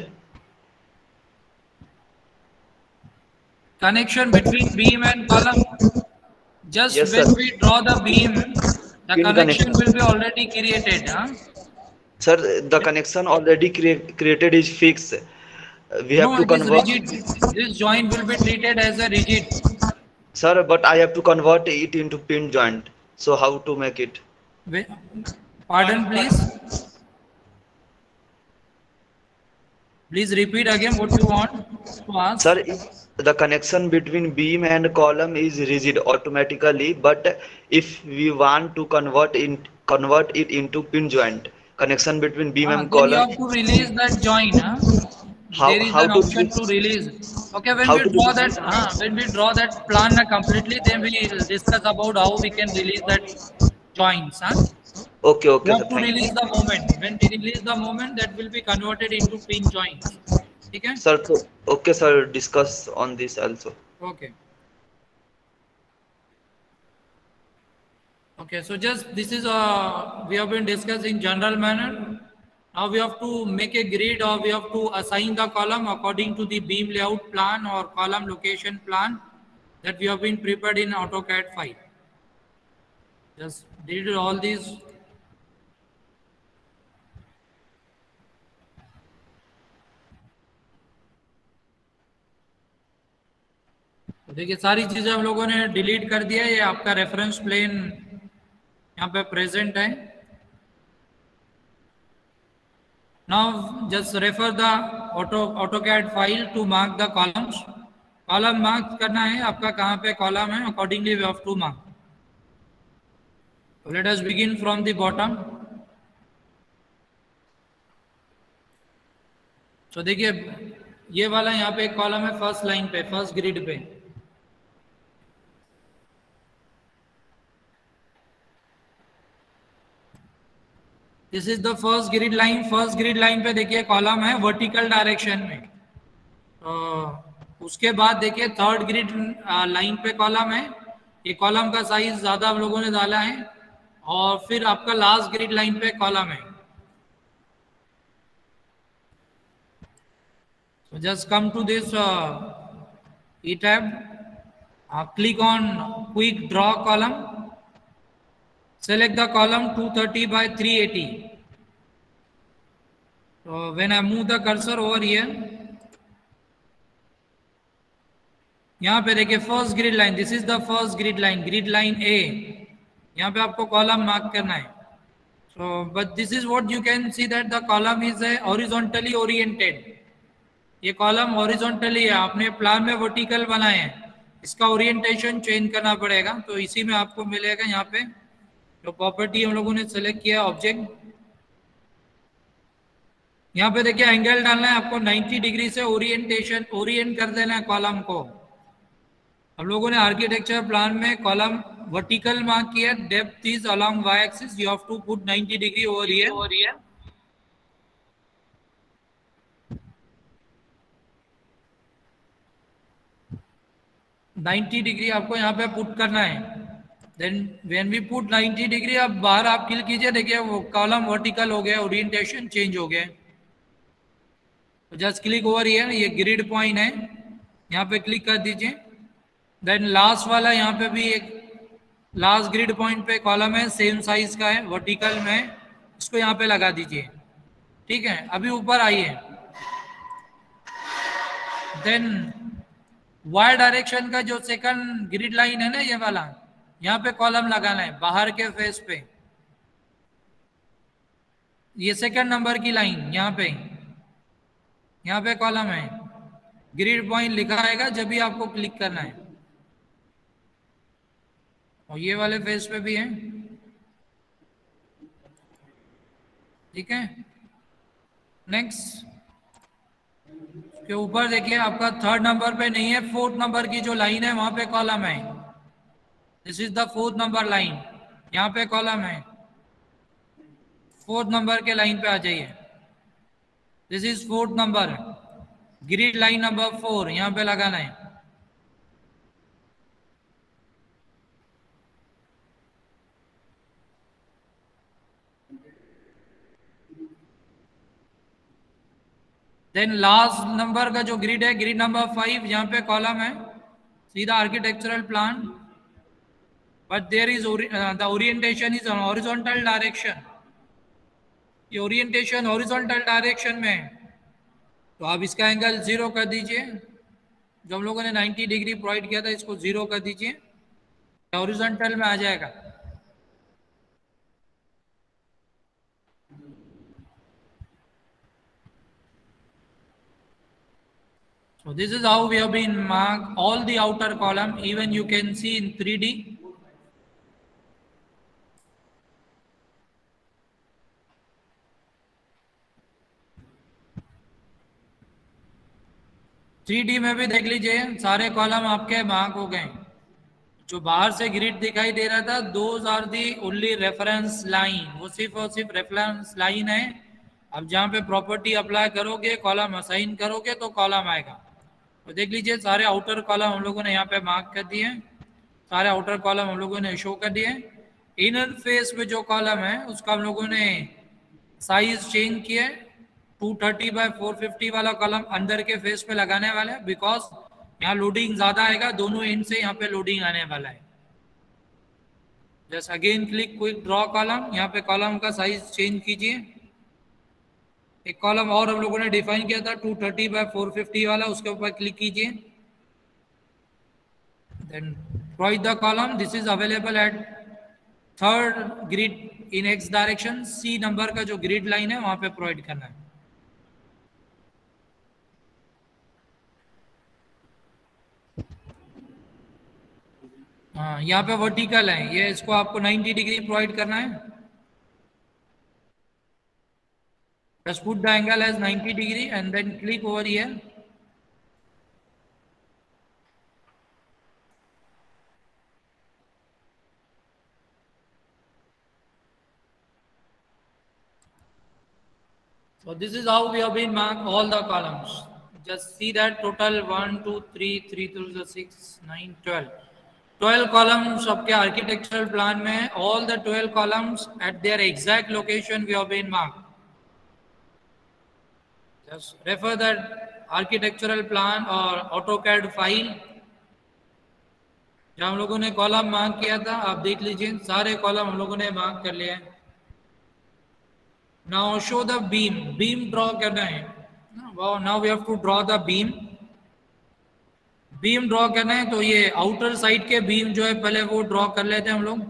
A: Connection between beam and column. Just
D: Yes,
A: when
D: sir.
A: we draw the beam, the
D: Beam
A: connection
D: connection.
A: will be already created. Huh?
D: Sir, the connection already created is fixed. We have
A: No,
D: to
A: it is
D: convert.
A: rigid. This joint will be treated as a rigid.
D: Sir, but I have to convert it into pin joint. So how to make it?
A: Pardon, please. Please repeat again what you want to ask.
D: Sir, the connection between beam and column is rigid automatically, but if we want to convert it into pin joint, connection between beam and
A: Then you
D: column.
A: have to release that joint. Huh? There is
D: How
A: an
D: to
A: option to
D: fix-
A: release. Okay, when
D: how
A: we
D: to
A: draw
D: release
A: that, when we draw that plan completely, then we discuss about how we can release that joints. Huh?
D: Okay,
A: You
D: okay, sir.
A: have to
D: Thank you.
A: release the moment. When we release the moment, that will be converted into pin joints. Okay.
D: Sir, okay, sir. Discuss on this also.
A: Okay. Okay. So just this is we have been discussed in general manner. Now we have to make a grid, or we have to assign the column according to the beam layout plan or column location plan that we have been prepared in AutoCAD 5. Just did all these. देखिए सारी चीजें हम लोगों ने delete कर दिया. ये आपका रेफरेंस प्लेन यहाँ पे प्रेजेंट है. Now just refer the AutoCAD file to mark the columns. Column mark करना है आपका, कहाँ पे column है, accordingly we have to mark. So let us begin from the bottom. So देखिए ये वाला यहाँ पे एक कॉलम है फर्स्ट लाइन पे, फर्स्ट ग्रिड पे. This is the first grid line. First grid line पे देखिए कॉलम है वर्टिकल डायरेक्शन में। उसके बाद देखिए थर्ड ग्रिड लाइन पे कॉलम है। ये कॉलम का साइज ज्यादा आप लोगों ने डाला है। और फिर आपका लास्ट ग्रिड लाइन पे कॉलम है। So just come to this E tab. Click on quick draw column. Select the column 230 by 380. So when I move the cursor over here, यहाँ पे देखिए first grid line, this is the first grid line A. यहाँ पे आपको column mark करना है। So but this is what you can see that the column is horizontally oriented. ये column horizontally है, आपने प्लान में वर्टिकल बनाए हैं, इसका ओरिएंटेशन चेंज करना पड़ेगा। तो इसी में आपको मिलेगा यहाँ पे जो प्रॉपर्टी हम लोगों ने सेलेक्ट किया ऑब्जेक्ट। यहाँ पे देखिए एंगल डालना है आपको 90 डिग्री से ओरिएंट कर देना है कॉलम को। हम लोगों ने आर्किटेक्चर प्लान में कॉलम वर्टिकल मार्क किया, depth is along Y axis, you have to put 90 degree over here. 90 degree आपको यहाँ पे पुट करना है। Then when we put 90 degree, अब बाहर आप क्लिक कीजिए, देखिए वो कॉलम वर्टिकल हो गया, ओरिएंटेशन चेंज हो गया। जस्ट क्लिक ओवर हियर, ये ग्रिड पॉइंट है, यहाँ पे क्लिक कर दीजिए। देन लास्ट वाला यहाँ पे भी एक लास्ट ग्रिड पॉइंट पे कॉलम है, सेम साइज का है, वर्टिकल में है, इसको यहाँ पे लगा दीजिए। ठीक है, अभी ऊपर आइए। देन वाई डायरेक्शन का जो सेकंड ग्रिड लाइन है ना, ये वाला, यहाँ पे कॉलम लगाना है बाहर के फेस पे। ये सेकंड नंबर की लाइन यहाँ पे कॉलम है, ग्रिड पॉइंट लिखा आएगा जब भी आपको क्लिक करना है। और ये वाले फेस पे भी है। ठीक है, नेक्स्ट के ऊपर देखिए आपका थर्ड नंबर पे नहीं है, फोर्थ नंबर की जो लाइन है वहां पे कॉलम है। This is the fourth number line, यहाँ पे कॉलम है। फोर्थ नंबर के लाइन पे आ जाइए। This is fourth number, grid line number 4, यहाँ पे लगाना है। देन लास्ट नंबर का जो ग्रिड है, ग्रिड नंबर 5, यहाँ पे कॉलम है, सीधा architectural plan, but there is the orientation is horizontal direction. ये ओरिएंटेशन हॉरिजॉन्टल डायरेक्शन में है, तो आप इसका एंगल 0 कर दीजिए। जो हम लोगों ने 90 डिग्री प्रोवाइड किया था, इसको 0 कर दीजिए, हॉरिजॉन्टल में आ जाएगा। So this is how we have been marked all the outer column, even you can see in 3D. में भी देख लीजिए सारे कॉलम आपके मार्क हो गए। जो बाहर से ग्रिड दिखाई दे रहा था, those are the only reference line, वो सिर्फ और सिर्फ रेफरेंस लाइन है। अब जहाँ पे प्रॉपर्टी अप्लाई करोगे, कॉलम असाइन करोगे, तो कॉलम आएगा। तो देख लीजिए सारे आउटर कॉलम हम लोगों ने यहाँ पे मार्क कर दिए, सारे आउटर कॉलम हम लोगों ने शो कर दिए। इनर फेस में जो कॉलम है उसका हम लोगों ने साइज चेंज किया। 230 बाय 450 वाला कॉलम अंदर के फेस पे लगाने वाला है, बिकॉज यहाँ लोडिंग ज्यादा आएगा, दोनों एंड से यहाँ पे लोडिंग आने वाला है। Just again click quick draw column, यहाँ पे कॉलम का साइज चेंज कीजिए। एक कॉलम और हम लोगों ने डिफाइन किया था 230 बाय 450 वाला, उसके ऊपर क्लिक कीजिए। Then provide the column, this is available at third grid in X direction. C number का जो ग्रिड लाइन है वहां पे प्रोवाइड करना है। हाँ, यहाँ पे वर्टिकल है, ये इसको आपको 90 डिग्री प्रोवाइड करना है। Just put the angle as 90 degree and then click over here. So this is how we have been marked all the columns. Just see that total 1, 2, 3, 3 to 6, 9, 12. 12 columns आपके architectural plan में, all the 12 columns at their exact location we have been marked. Just refer that architectural plan or AutoCAD file. जहाँ हम लोगों ने column mark किया था, आप देख लीजिए सारे कॉलम हम लोगों ने मार्क कर लिए हैं. Now show the beam. Beam draw करना है. Now we have to draw the beam. Beam draw करना है, तो ये आउटर साइड के बीम जो है पहले वो ड्रॉ कर लेते हैं हम लोग.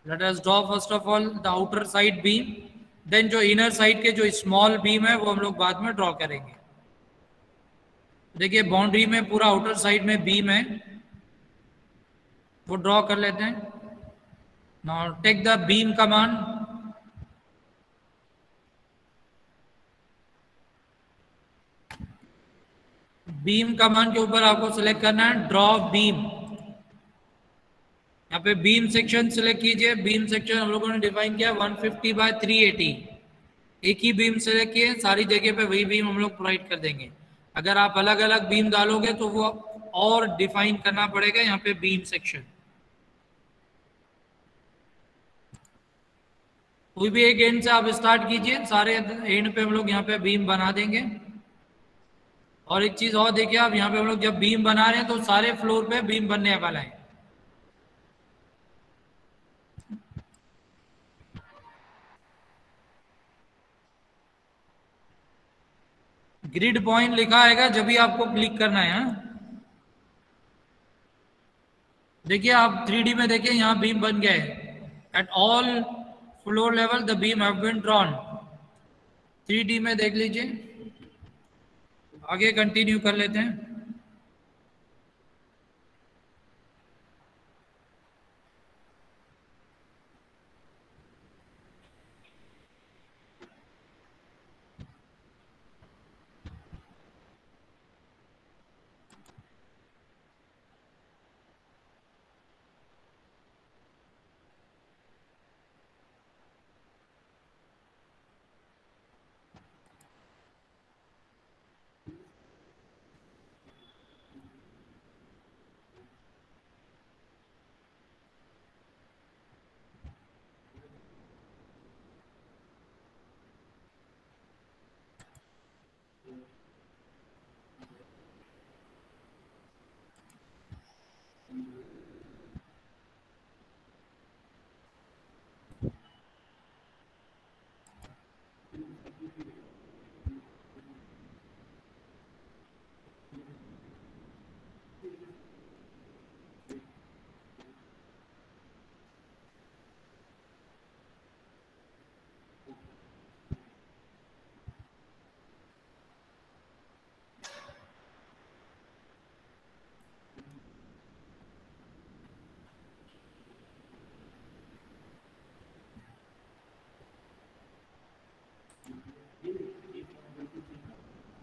A: Let us draw first of all the outer side beam, देन जो इनर साइड के जो स्मॉल बीम है वो हम लोग बाद में ड्रॉ करेंगे. देखिए बाउंड्री में पूरा आउटर साइड में बीम है, वो ड्रॉ कर लेते हैं. Now take the beam command. Beam command के ऊपर आपको सिलेक्ट करना है ड्रॉ बीम. यहाँ पे बीम सेक्शन सिलेक्ट कीजिए. बीम सेक्शन हम लोगों ने डिफाइन किया 150 बाय 380. एक ही बीम सिलेक्ट किए, सारी जगह पे वही बीम हम लोग प्रोवाइड कर देंगे. अगर आप अलग अलग बीम डालोगे तो वो और डिफाइन करना पड़ेगा. यहाँ पे बीम सेक्शन कोई भी एक एंड से आप स्टार्ट कीजिए, सारे एंड पे हम लोग यहाँ पे बीम बना देंगे. और एक चीज और देखिए आप, यहाँ पे हम लोग जब बीम बना रहे हैं तो सारे फ्लोर पे बीम बनने वाला है. ग्रिड पॉइंट लिखा आएगा जब भी आपको क्लिक करना है. देखिए आप 3D में देखिए यहाँ बीम बन गया है. At all floor level the beam have been drawn. 3D में देख लीजिए. आगे कंटिन्यू कर लेते हैं.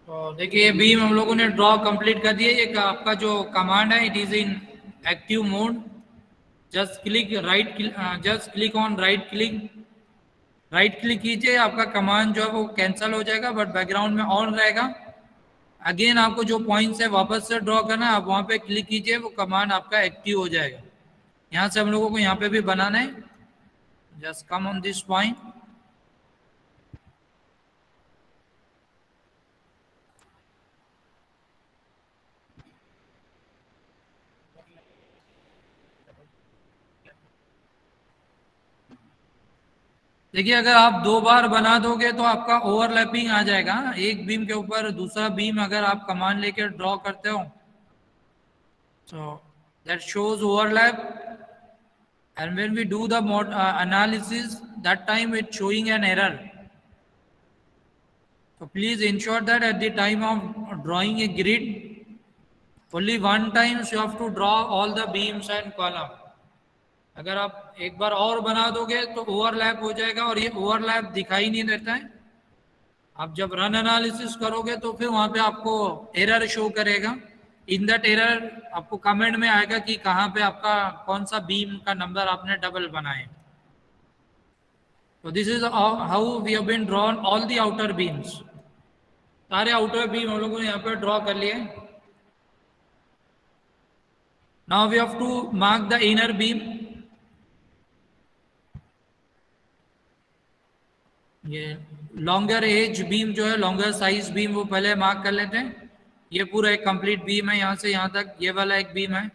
A: तो देखिए बीम हम लोगों ने ड्रॉ कंप्लीट कर दिया. ये आपका जो कमांड है it is in active mode. Just click on right click कीजिए. आपका कमांड जो है वो कैंसिल हो जाएगा बट बैकग्राउंड में ऑन रहेगा. अगेन आपको जो पॉइंट से वापस से ड्रॉ करना है आप वहाँ पे क्लिक कीजिए, वो कमांड आपका एक्टिव हो जाएगा. यहाँ से हम लोगों को यहाँ पे भी बनाना है. Just come on this point. देखिए अगर आप 2 बार बना दोगे तो आपका ओवरलैपिंग आ जाएगा. एक बीम के ऊपर दूसरा बीम अगर आप कमांड लेकर ड्रॉ करते हो so that shows overlap, and when we do the analysis that time it's showing an error. So please ensure that at the time of drawing a grid only one time you have to draw all the beams and column. अगर आप एक बार और बना दोगे तो overlap हो जाएगा और ये ओवरलैप दिखाई नहीं देता है. आप जब रन एनालिसिस करोगे तो फिर वहां पे आपको एरर शो करेगा. इन दैट एरर आपको कमेंट में आएगा कि कहाँ पे आपका कौन सा बीम का नंबर आपने डबल बनाए. So this is how we have been drawn all the outer beams. सारे outer beam हम लोगों ने यहाँ पे draw कर लिए. Now we have to mark the inner beam. ये longer edge beam जो है, longer size beam वो पहले mark कर लेते हैं. ये पूरा एक complete beam है, यहाँ से यहाँ तक ये वाला एक beam है.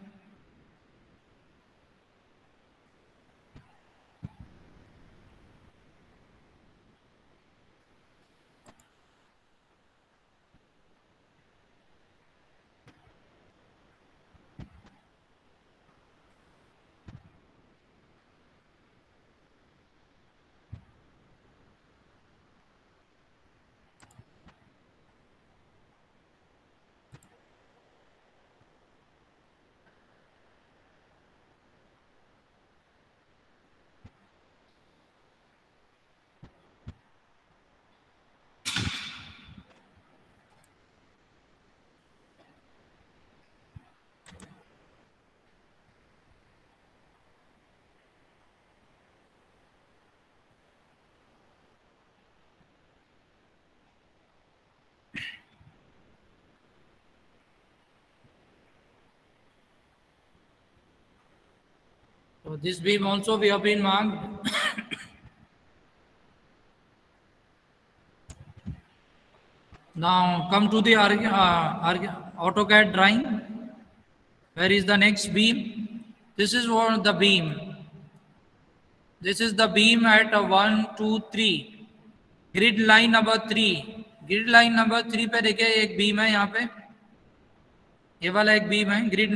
A: So this beam also we have been marked. Now come to the AutoCAD drawing. Where is the next beam? This is what the beam. This is the beam at 1, 2, 3. Grid line number 3. Grid line number 3 पे देखिए एक beam है यहाँ पे. ये वाला एक beam है. Grid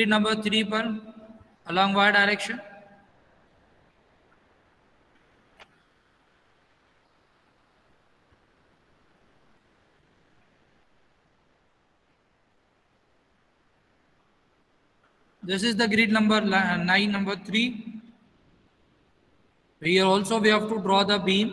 A: number 3 पर along y direction. This is the grid number 9, number 3. Here also we have to draw the beam.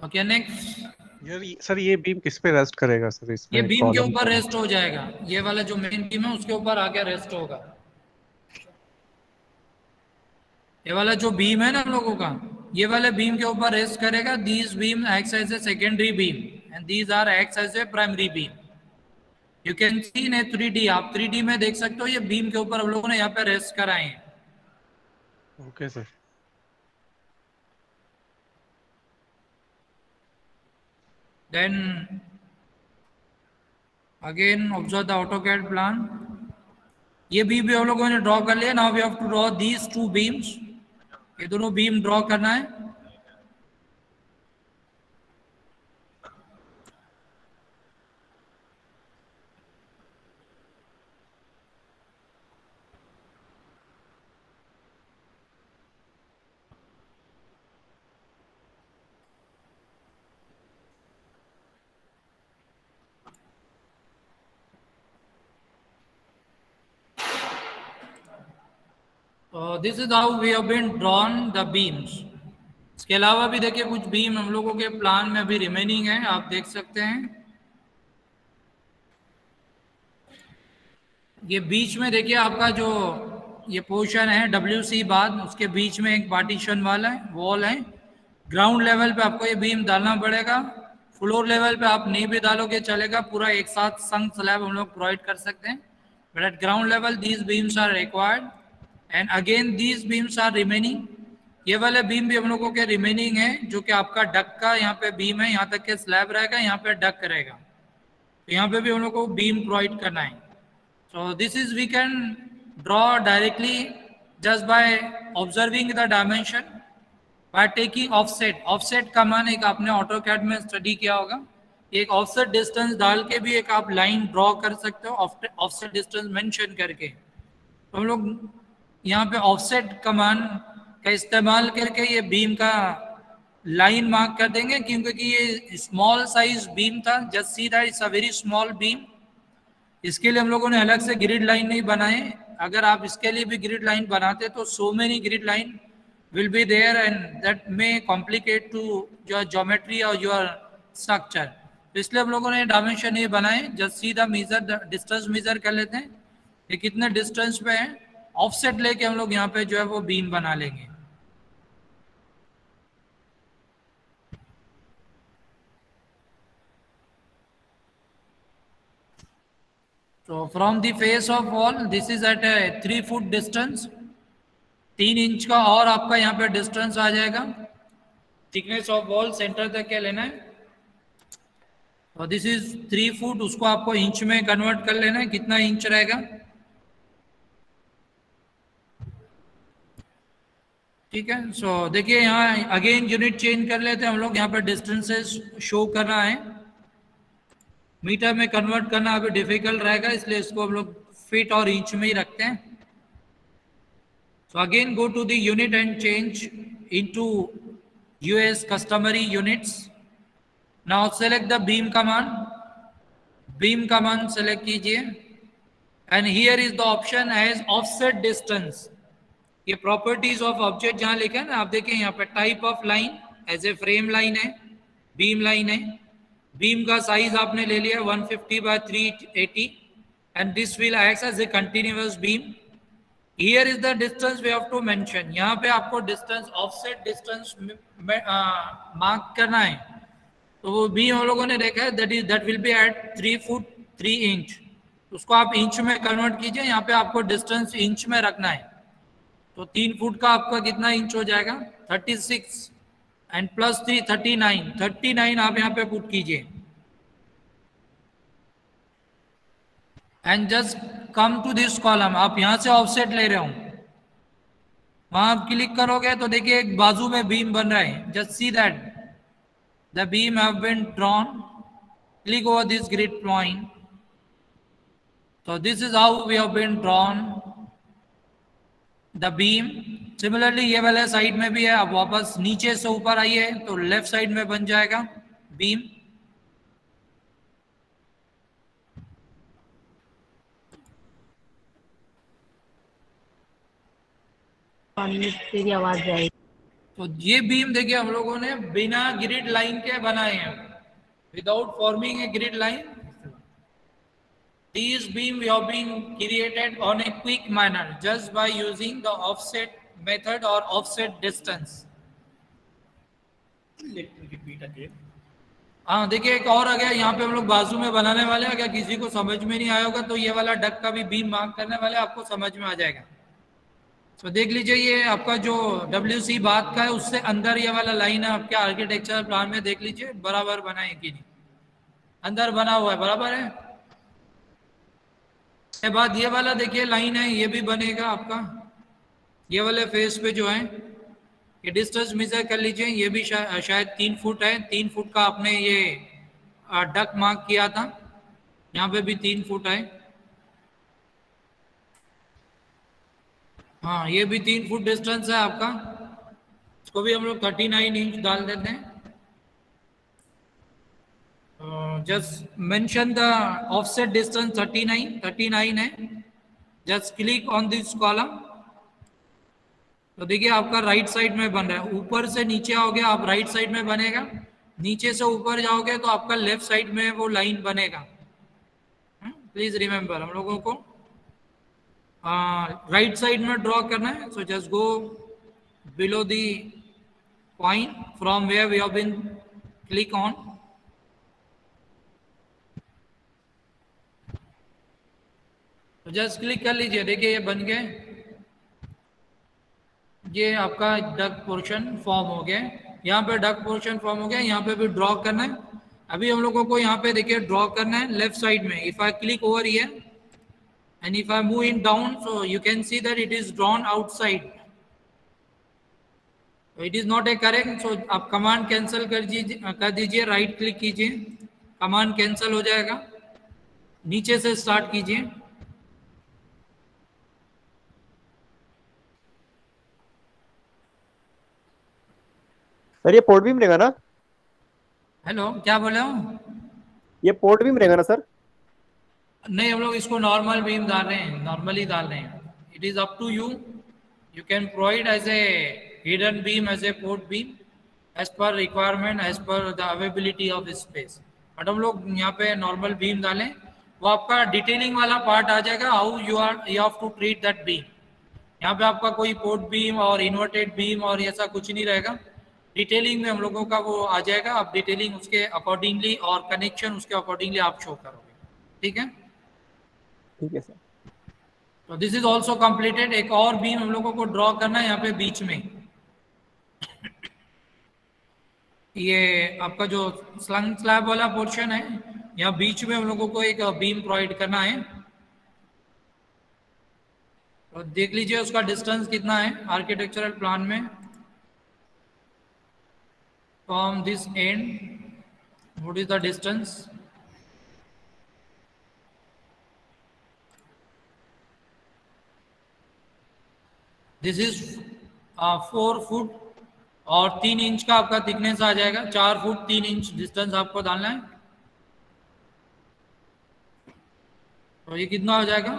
A: Okay, next.
E: Sir ये बीम किस पे रेस्ट करेगा सर? इसमें
A: ये बीम के ऊपर रेस्ट हो जाएगा. ये वाला जो मेन बीम है उसके ऊपर आके रेस्ट होगा. ये वाला जो बीम है ना हम लोगों का, ये वाले बीम के ऊपर रेस्ट करेगा. These beam acts as a secondary beam and these are acts as a primary beam. You can see in a 3D. आप 3D में देख सकते हो ये बीम के ऊपर हम लोगों ने यहाँ पे रेस्ट कराए हैं.
E: Okay sir.
A: Then again observe the AutoCAD plan. ये बीम भी हम लोगों ने ड्रॉ कर लिया. Now we have to draw these two beams. ये दोनों बीम ड्रॉ करना है. This is how we have been drawn the beams. इसके अलावा भी देखिए कुछ बीम हम लोगों के प्लान में अभी रिमेनिंग है, आप देख सकते हैं. ये बीच में देखिए आपका जो ये पोर्शन है WC बाद, उसके बीच में एक पार्टीशन वाला है, वॉल है. ग्राउंड लेवल पे आपको ये बीम डालना पड़ेगा. फ्लोर लेवल पे आप नहीं भी डालोगे चलेगा, पूरा एक साथ संग स्लैब हम लोग प्रोवाइड कर सकते हैं. But at ground level these beams are required and again these beams are remaining. ये वाले बीम भी हम लोगों के रिमेनिंग है, जो कि आपका डक का यहाँ पे बीम है, यहाँ तक के स्लैब रहेगा, यहाँ पे डक रहेगा. तो यहाँ पे भी हम लोग को बीम प्रोवाइड करना है. So this is we can draw directly just by observing the dimension by taking offset. Offset का मान एक आपने AutoCAD में स्टडी किया होगा. एक ऑफसेट डिस्टेंस डाल के भी एक आप लाइन ड्रॉ कर सकते हो, ऑफसेट डिस्टेंस मेंशन करके. तो हम लोग यहाँ पे ऑफसेट कमांड का इस्तेमाल करके ये बीम का लाइन मार्क कर देंगे, क्योंकि ये स्मॉल साइज बीम था. Just see that it's a very small beam. इसके लिए हम लोगों ने अलग से ग्रिड लाइन नहीं बनाए. अगर आप इसके लिए भी ग्रिड लाइन बनाते तो so many grid line will be there and that may complicate to your geometry or your structure. तो इसलिए हम लोगों ने डायमेंशन ये बनाए. Just see the major distance measure कर लेते हैं ये कितने डिस्टेंस पे है. ऑफसेट लेके हम लोग यहाँ पे जो है वो बीम बना लेंगे. So from the face of wall, this is at a 3 foot distance. 3 inch का और आपका यहाँ पे डिस्टेंस आ जाएगा. थिकनेस ऑफ वॉल सेंटर तक क्या लेना है. और दिस इज 3 फुट. उसको आपको इंच में कन्वर्ट कर लेना है. कितना इंच रहेगा. ठीक है. सो देखिए यहाँ अगेन यूनिट चेंज कर लेते हैं हम लोग. यहाँ पे डिस्टेंसेस शो कर रहा है. मीटर में कन्वर्ट करना अभी डिफिकल्ट रहेगा इसलिए इसको हम लोग फीट और इंच में ही रखते हैं. So again go to the unit and change into US customary units. Now select the beam command. Beam command select कीजिए and here is the option as offset distance. ये प्रॉपर्टीज ऑफ ऑब्जेक्ट जहां लिखा है ना आप देखिए यहाँ पे type of line as a frame line है, बीम लाइन है. बीम का साइज आपने ले लिया 150 by 380 and this will act as a continuous beam. Here is the distance we have to mention. यहाँ पे आपको डिस्टेंस ऑफसेट डिस्टेंस मार्क करना है. तो वो बीम हम लोगों ने देखा है that will be at 3 foot 3 inch. उसको आप इंच में कन्वर्ट कीजिए. यहाँ पे आपको डिस्टेंस इंच में रखना है. तो 3 फुट का आपका कितना इंच हो जाएगा 36 एंड प्लस 3 39 आप यहाँ पे पुट कीजिए. And just come to this column. आप यहाँ से ऑफसेट ले रहे हो वहां आप क्लिक करोगे तो देखिए एक बाजू में बीम बन रहा है. Just see that the beam have been drawn. Click over this grid point. So this is how we have been drawn the beam. Similarly ये वाले साइड में भी है. अब वापस नीचे से ऊपर आइए तो लेफ्ट साइड में बन जाएगा बीम.
F: तेरी आवाज जाएगी.
A: तो ये बीम देखिए हम लोगों ने बिना ग्रिड लाइन के बनाए हैं. Without forming a grid line. These beam we have been created on a quick manner just by using the offset method or offset distance.
C: Repeat again.
A: हाँ देखिए एक और आ गया. यहाँ पे हम लोग बाजू में बनाने वाले हैं. अगर किसी को समझ में नहीं आया होगा तो ये वाला डक का भी बीम मार्क करने वाले आपको समझ में आ जाएगा. तो देख लीजिए ये आपका जो WC बात का है उससे अंदर ये वाला लाइन है. आपके आर्किटेक्चर प्लान में देख लीजिए बराबर बना है कि नहीं. अंदर बना हुआ है बराबर है. के बाद ये वाला देखिए लाइन है ये भी बनेगा आपका. ये वाले फेस पे जो है ये डिस्टेंस मेजर कर लीजिए. ये भी शायद 3 फुट है. 3 फुट का आपने ये डक मार्क किया था. यहाँ पे भी 3 फुट है. हाँ ये भी 3 फुट डिस्टेंस है आपका. इसको भी हम लोग 39 इंच डाल देते हैं. Just mention the offset distance 39 है. Just click on this column. तो देखिए आपका राइट साइड में बन रहा है. ऊपर से नीचे आओगे आप राइट साइड में बनेगा. नीचे से ऊपर जाओगे तो आपका लेफ्ट साइड में वो लाइन बनेगा. प्लीज रिमेम्बर हम लोगों को राइट साइड में ड्रॉ करना है. So just go below the point from where we have been click on. तो जस्ट क्लिक कर लीजिए. देखिए ये बन गए. ये आपका डक पोर्शन फॉर्म हो गया. यहाँ पे डक पोर्शन फॉर्म हो गया. यहाँ पे भी ड्रॉ करना है. अभी हम लोगों को यहाँ पे देखिए ड्रॉ करना है लेफ्ट साइड में. If I click over here and if I move in down so you can see that it is drawn outside. It is not a correct. So आप कमांड कैंसिल कर दीजिए. Right click कीजिए command cancel हो जाएगा. नीचे से start कीजिए.
B: Sir ये पोर्ट बीम रहेगा ना.
A: हेलो क्या बोले हो.
B: ये पोर्ट बीम रहेगा ना सर.
A: नहीं हम लोग इसको नॉर्मल बीम डाल रहे हैं. नॉर्मली डाल रहे हैं. It is up to you. You can provide as a hidden beam as a port beam as per requirement, as per the availability of space. But हम लोग यहाँ पे नॉर्मल बीम डालें, वो आपका डिटेलिंग वाला पार्ट आ जाएगा, how you have to treat that beam. यहाँ पे आपका कोई पोर्ट बीम और इन्वर्टेड बीम और ऐसा कुछ नहीं रहेगा. डिटेलिंग में हम लोगों का वो आ जाएगा, आप डिटेलिंग उसके अकॉर्डिंगली और कनेक्शन उसके अकॉर्डिंगली आप शो करोगे. ठीक है,
G: ठीक है सर.
A: तो दिस इज ऑल्सो कंप्लीटेड. एक और बीम हम लोगों को ड्रॉ करना है यहाँ पे बीच में. ये आपका जो स्लंग स्लैब वाला पोर्शन है, यहाँ बीच में हम लोगों को एक बीम प्रोवाइड करना है. तो देख लीजिए उसका डिस्टेंस कितना है आर्किटेक्चरल प्लान में. From this and what is the distance? This is 4 foot और 3 इंच का आपका थिकनेस आ जाएगा. 4 फुट 3 इंच डिस्टेंस आपको डालना है. तो ये कितना हो जाएगा?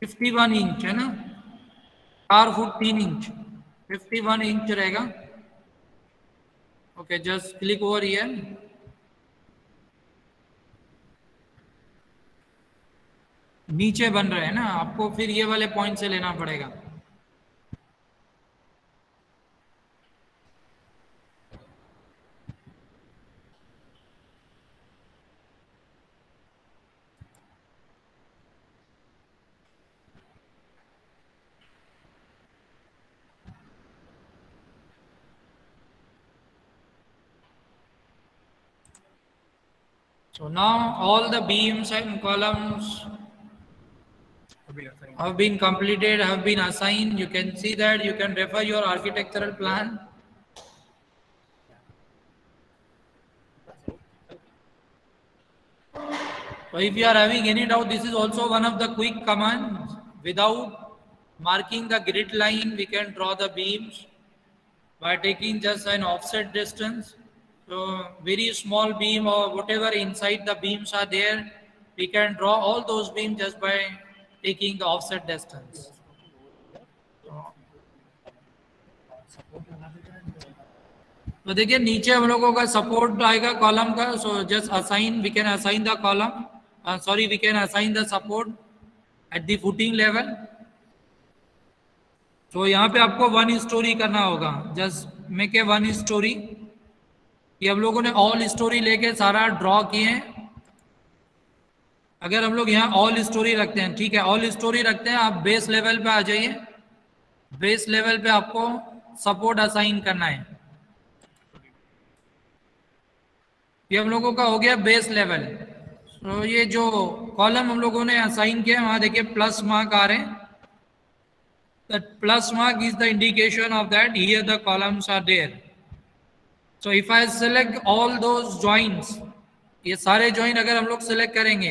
A: 51 इंच है ना. 4 फुट 3 इंच 51 इंच रहेगा. Okay, just click over here. नीचे बन रहे हैं ना, आपको फिर ये वाले पॉइंट से लेना पड़ेगा. So now all the beams and columns have been completed, have been assigned. You can see that. You can refer your architectural plan. So if you are having any doubt, this is also one of the quick commands. Without marking the grid line, we can draw the beams by taking just an offset distance. So very small beam or whatever inside the beams are there, we can draw all those beams just by taking the offset distance. तो देखिए नीचे हम लोगों का support आएगा column का. So just assign, we can assign the column, sorry we can assign the support at the footing level. तो यहाँ पे आपको 1 स्टोरी करना होगा. Just make a 1 story. ये हम लोगों ने ऑल स्टोरी लेके सारा ड्रॉ किए हैं. अगर हम लोग यहाँ ऑल स्टोरी रखते हैं, ठीक है, ऑल स्टोरी रखते हैं, आप बेस लेवल पे आ जाइए. बेस लेवल पे आपको सपोर्ट असाइन करना है. ये हम लोगों का हो गया बेस लेवल. तो ये जो कॉलम हम लोगों ने असाइन किया वहां देखिए प्लस मार्क आ रहे हैं. That plus mark is the indication of that here the columns are there. So if I select all those joints, ये सारे जॉइन अगर हम लोग सिलेक्ट करेंगे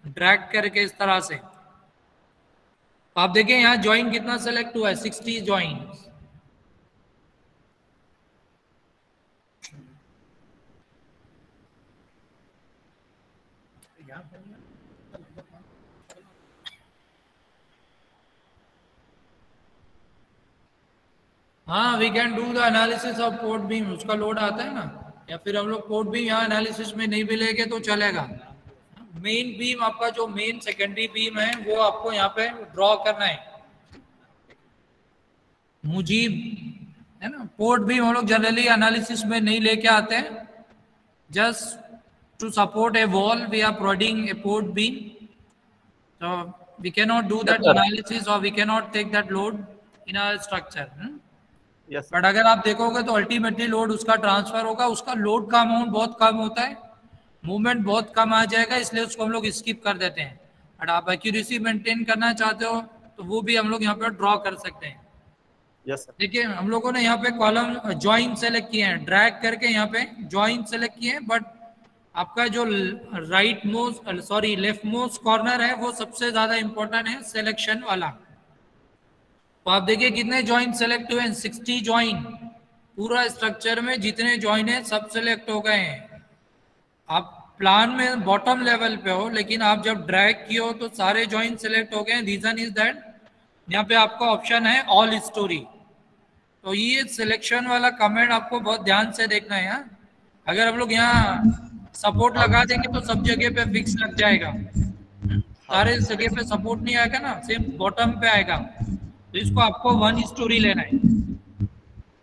A: ड्रैग करके इस तरह से, तो आप देखें यहाँ जॉइन कितना सेलेक्ट हुआ है, 60 जॉइंट्स. हाँ, we can do the analysis of port beam. उसका लोड आता है ना, या फिर हम लोग पोर्ट बीम यहाँ एनालिसिस में नहीं भी लेंगे तो चलेगा. मेन बीम आपका जो मेन सेकेंडरी बीम है वो आपको यहाँ पे ड्रॉ करना है. मुजीब है ना, पोर्ट बीम हम लोग जनरली एनालिसिस में नहीं लेके आते हैं. Just to support a wall we are providing a port beam. So we cannot do that analysis or we cannot take that load in our structure.
G: Yes.
A: But अगर आप देखोगे तो अल्टीमेटली लोड उसका ट्रांसफर होगा. उसका load का amount बहुत कम होता है, मूवमेंट बहुत कम आ जाएगा, इसलिए उसको हम लोग स्किप कर देते हैं. बट आप एक्यूरेसी मेंटेन करना चाहते हो तो वो भी हम लोग यहाँ पे ड्रॉ कर सकते हैं.
G: Yes, sir.
A: देखिए हम लोगों ने यहाँ पे कॉलम जॉइंट सेलेक्ट किए हैं, ड्रैग करके यहाँ पे जॉइंट सेलेक्ट किए हैं. बट आपका जो लेफ्ट मोस्ट कॉर्नर है वो सबसे ज्यादा इंपॉर्टेंट है, सिलेक्शन वाला. तो आप देखिए कितने जॉइंट सेलेक्ट हुए हैं, 60 जॉइंट. पूरा स्ट्रक्चर में जितने जॉइंट है सब सेलेक्ट हो गए हैं. आप प्लान में बॉटम लेवल पे हो, लेकिन आप जब ड्रैग किए हो तो सारे जॉइंट सेलेक्ट हो गए हैं. रीजन इज दैट यहाँ पे आपका ऑप्शन है ऑल स्टोरी। तो ये सिलेक्शन वाला कमेंट आपको बहुत ध्यान से देखना है। यहाँ अगर हम लोग यहाँ सपोर्ट लगा देंगे तो सब जगह पे फिक्स लग जाएगा, सारे जगह पे सपोर्ट नहीं आएगा ना, सिर्फ बॉटम पे आएगा। तो इसको आपको 1 स्टोरी लेना है,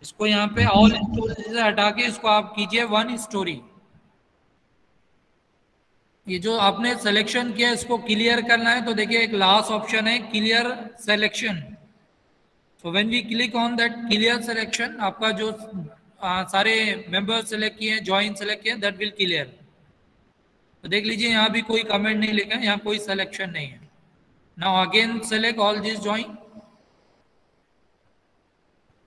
A: इसको यहाँ पे ऑल स्टोरी से हटा के इसको आप कीजिए 1 स्टोरी। ये जो आपने सिलेक्शन किया इसको क्लियर करना है, तो देखिए एक लास्ट ऑप्शन है clear selection. So when we click on that clear selection, आपका जो सारे मेंबर्स सेलेक्ट किए हैं, ज्वाइन सेलेक्ट किए, दैट विल क्लियर। तो देख लीजिए यहाँ भी कोई कमेंट नहीं लिखा है, यहाँ कोई सिलेक्शन नहीं है। Now again select all this join.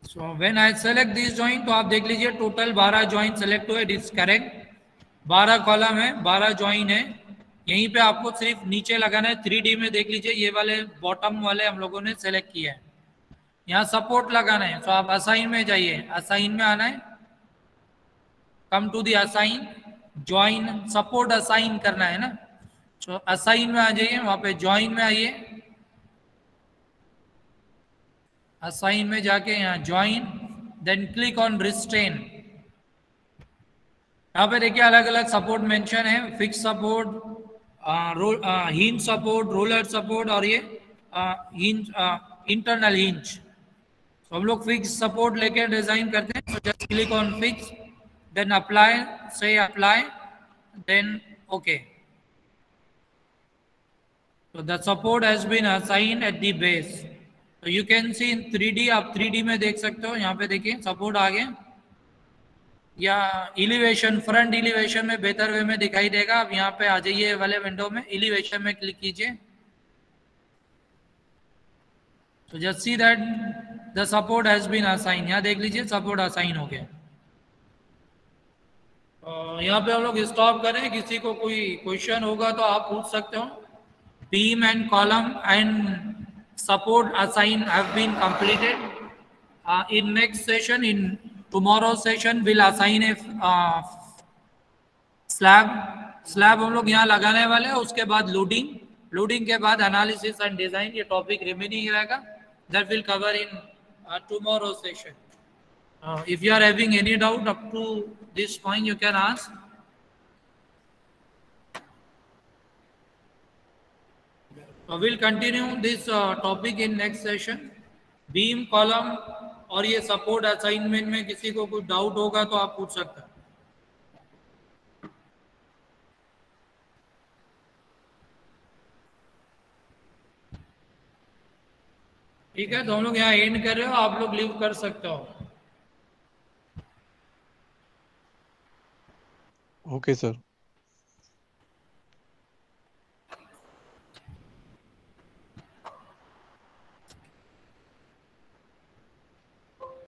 A: So when I select this join, तो आप देख लीजिए टोटल 12 ज्वाइन सेलेक्ट हुए, इट इज करेक्ट। 12 कॉलम है, 12 ज्वाइन है। यहीं पे आपको सिर्फ नीचे लगाना है 3D में। देख लीजिए ये वाले बॉटम वाले हम लोगों ने सेलेक्ट किया है, यहाँ सपोर्ट लगाना है। तो आप असाइन में जाइए, असाइन में आना है, come to the assign, join support assign करना है ना। तो असाइन में आ जाइए, वहां पे ज्वाइन में आइए, असाइन में जाके यहाँ join, then click on restrain. यहाँ पे देखिए अलग अलग सपोर्ट मेंशन है, fix support, hinge support, roller support और ये हिंज, इंटरनल हिंज। तो हम लोग फिक्स सपोर्ट लेके डिजाइन करते हैं। तो just click on fix, then apply, say apply, then okay. तो the support has been assigned at the base. तो you can see in 3D, आप 3D में देख सकते हो। यहाँ पे देखिए सपोर्ट आ गया, या एलिवेशन, फ्रंट एलिवेशन में बेहतर वे में दिखाई देगा। अब यहाँ पे आ जाइए वाले विंडो में, एलिवेशन में क्लिक कीजिए। तो just see that the support has been assign. यहाँ देख लीजिए सपोर्ट असाइन हो गया। यहाँ पे हम लोग स्टॉप करें, किसी को कोई क्वेश्चन होगा तो आप पूछ सकते हो। Beam and column and support assign have been completed. In next session, in tomorrow's session, we'll assign a slab हम लोग यहाँ लगाने वाले हैं। उसके बाद लोडिंग के बाद एनालिसिस एंड डिजाइन, ये टॉपिक रिमेनिंग रहेगा, that will cover in tomorrow's session. If you are having any doubt up to this point, you can ask. We'll continue this topic in next session. Beam, column और ये support assignment में किसी को कुछ doubt होगा तो आप पूछ सकते हैं। ठीक है, तो हम लोग यहाँ एंड कर रहे हो, आप लोग लीव कर सकते हो।
E: Okay sir.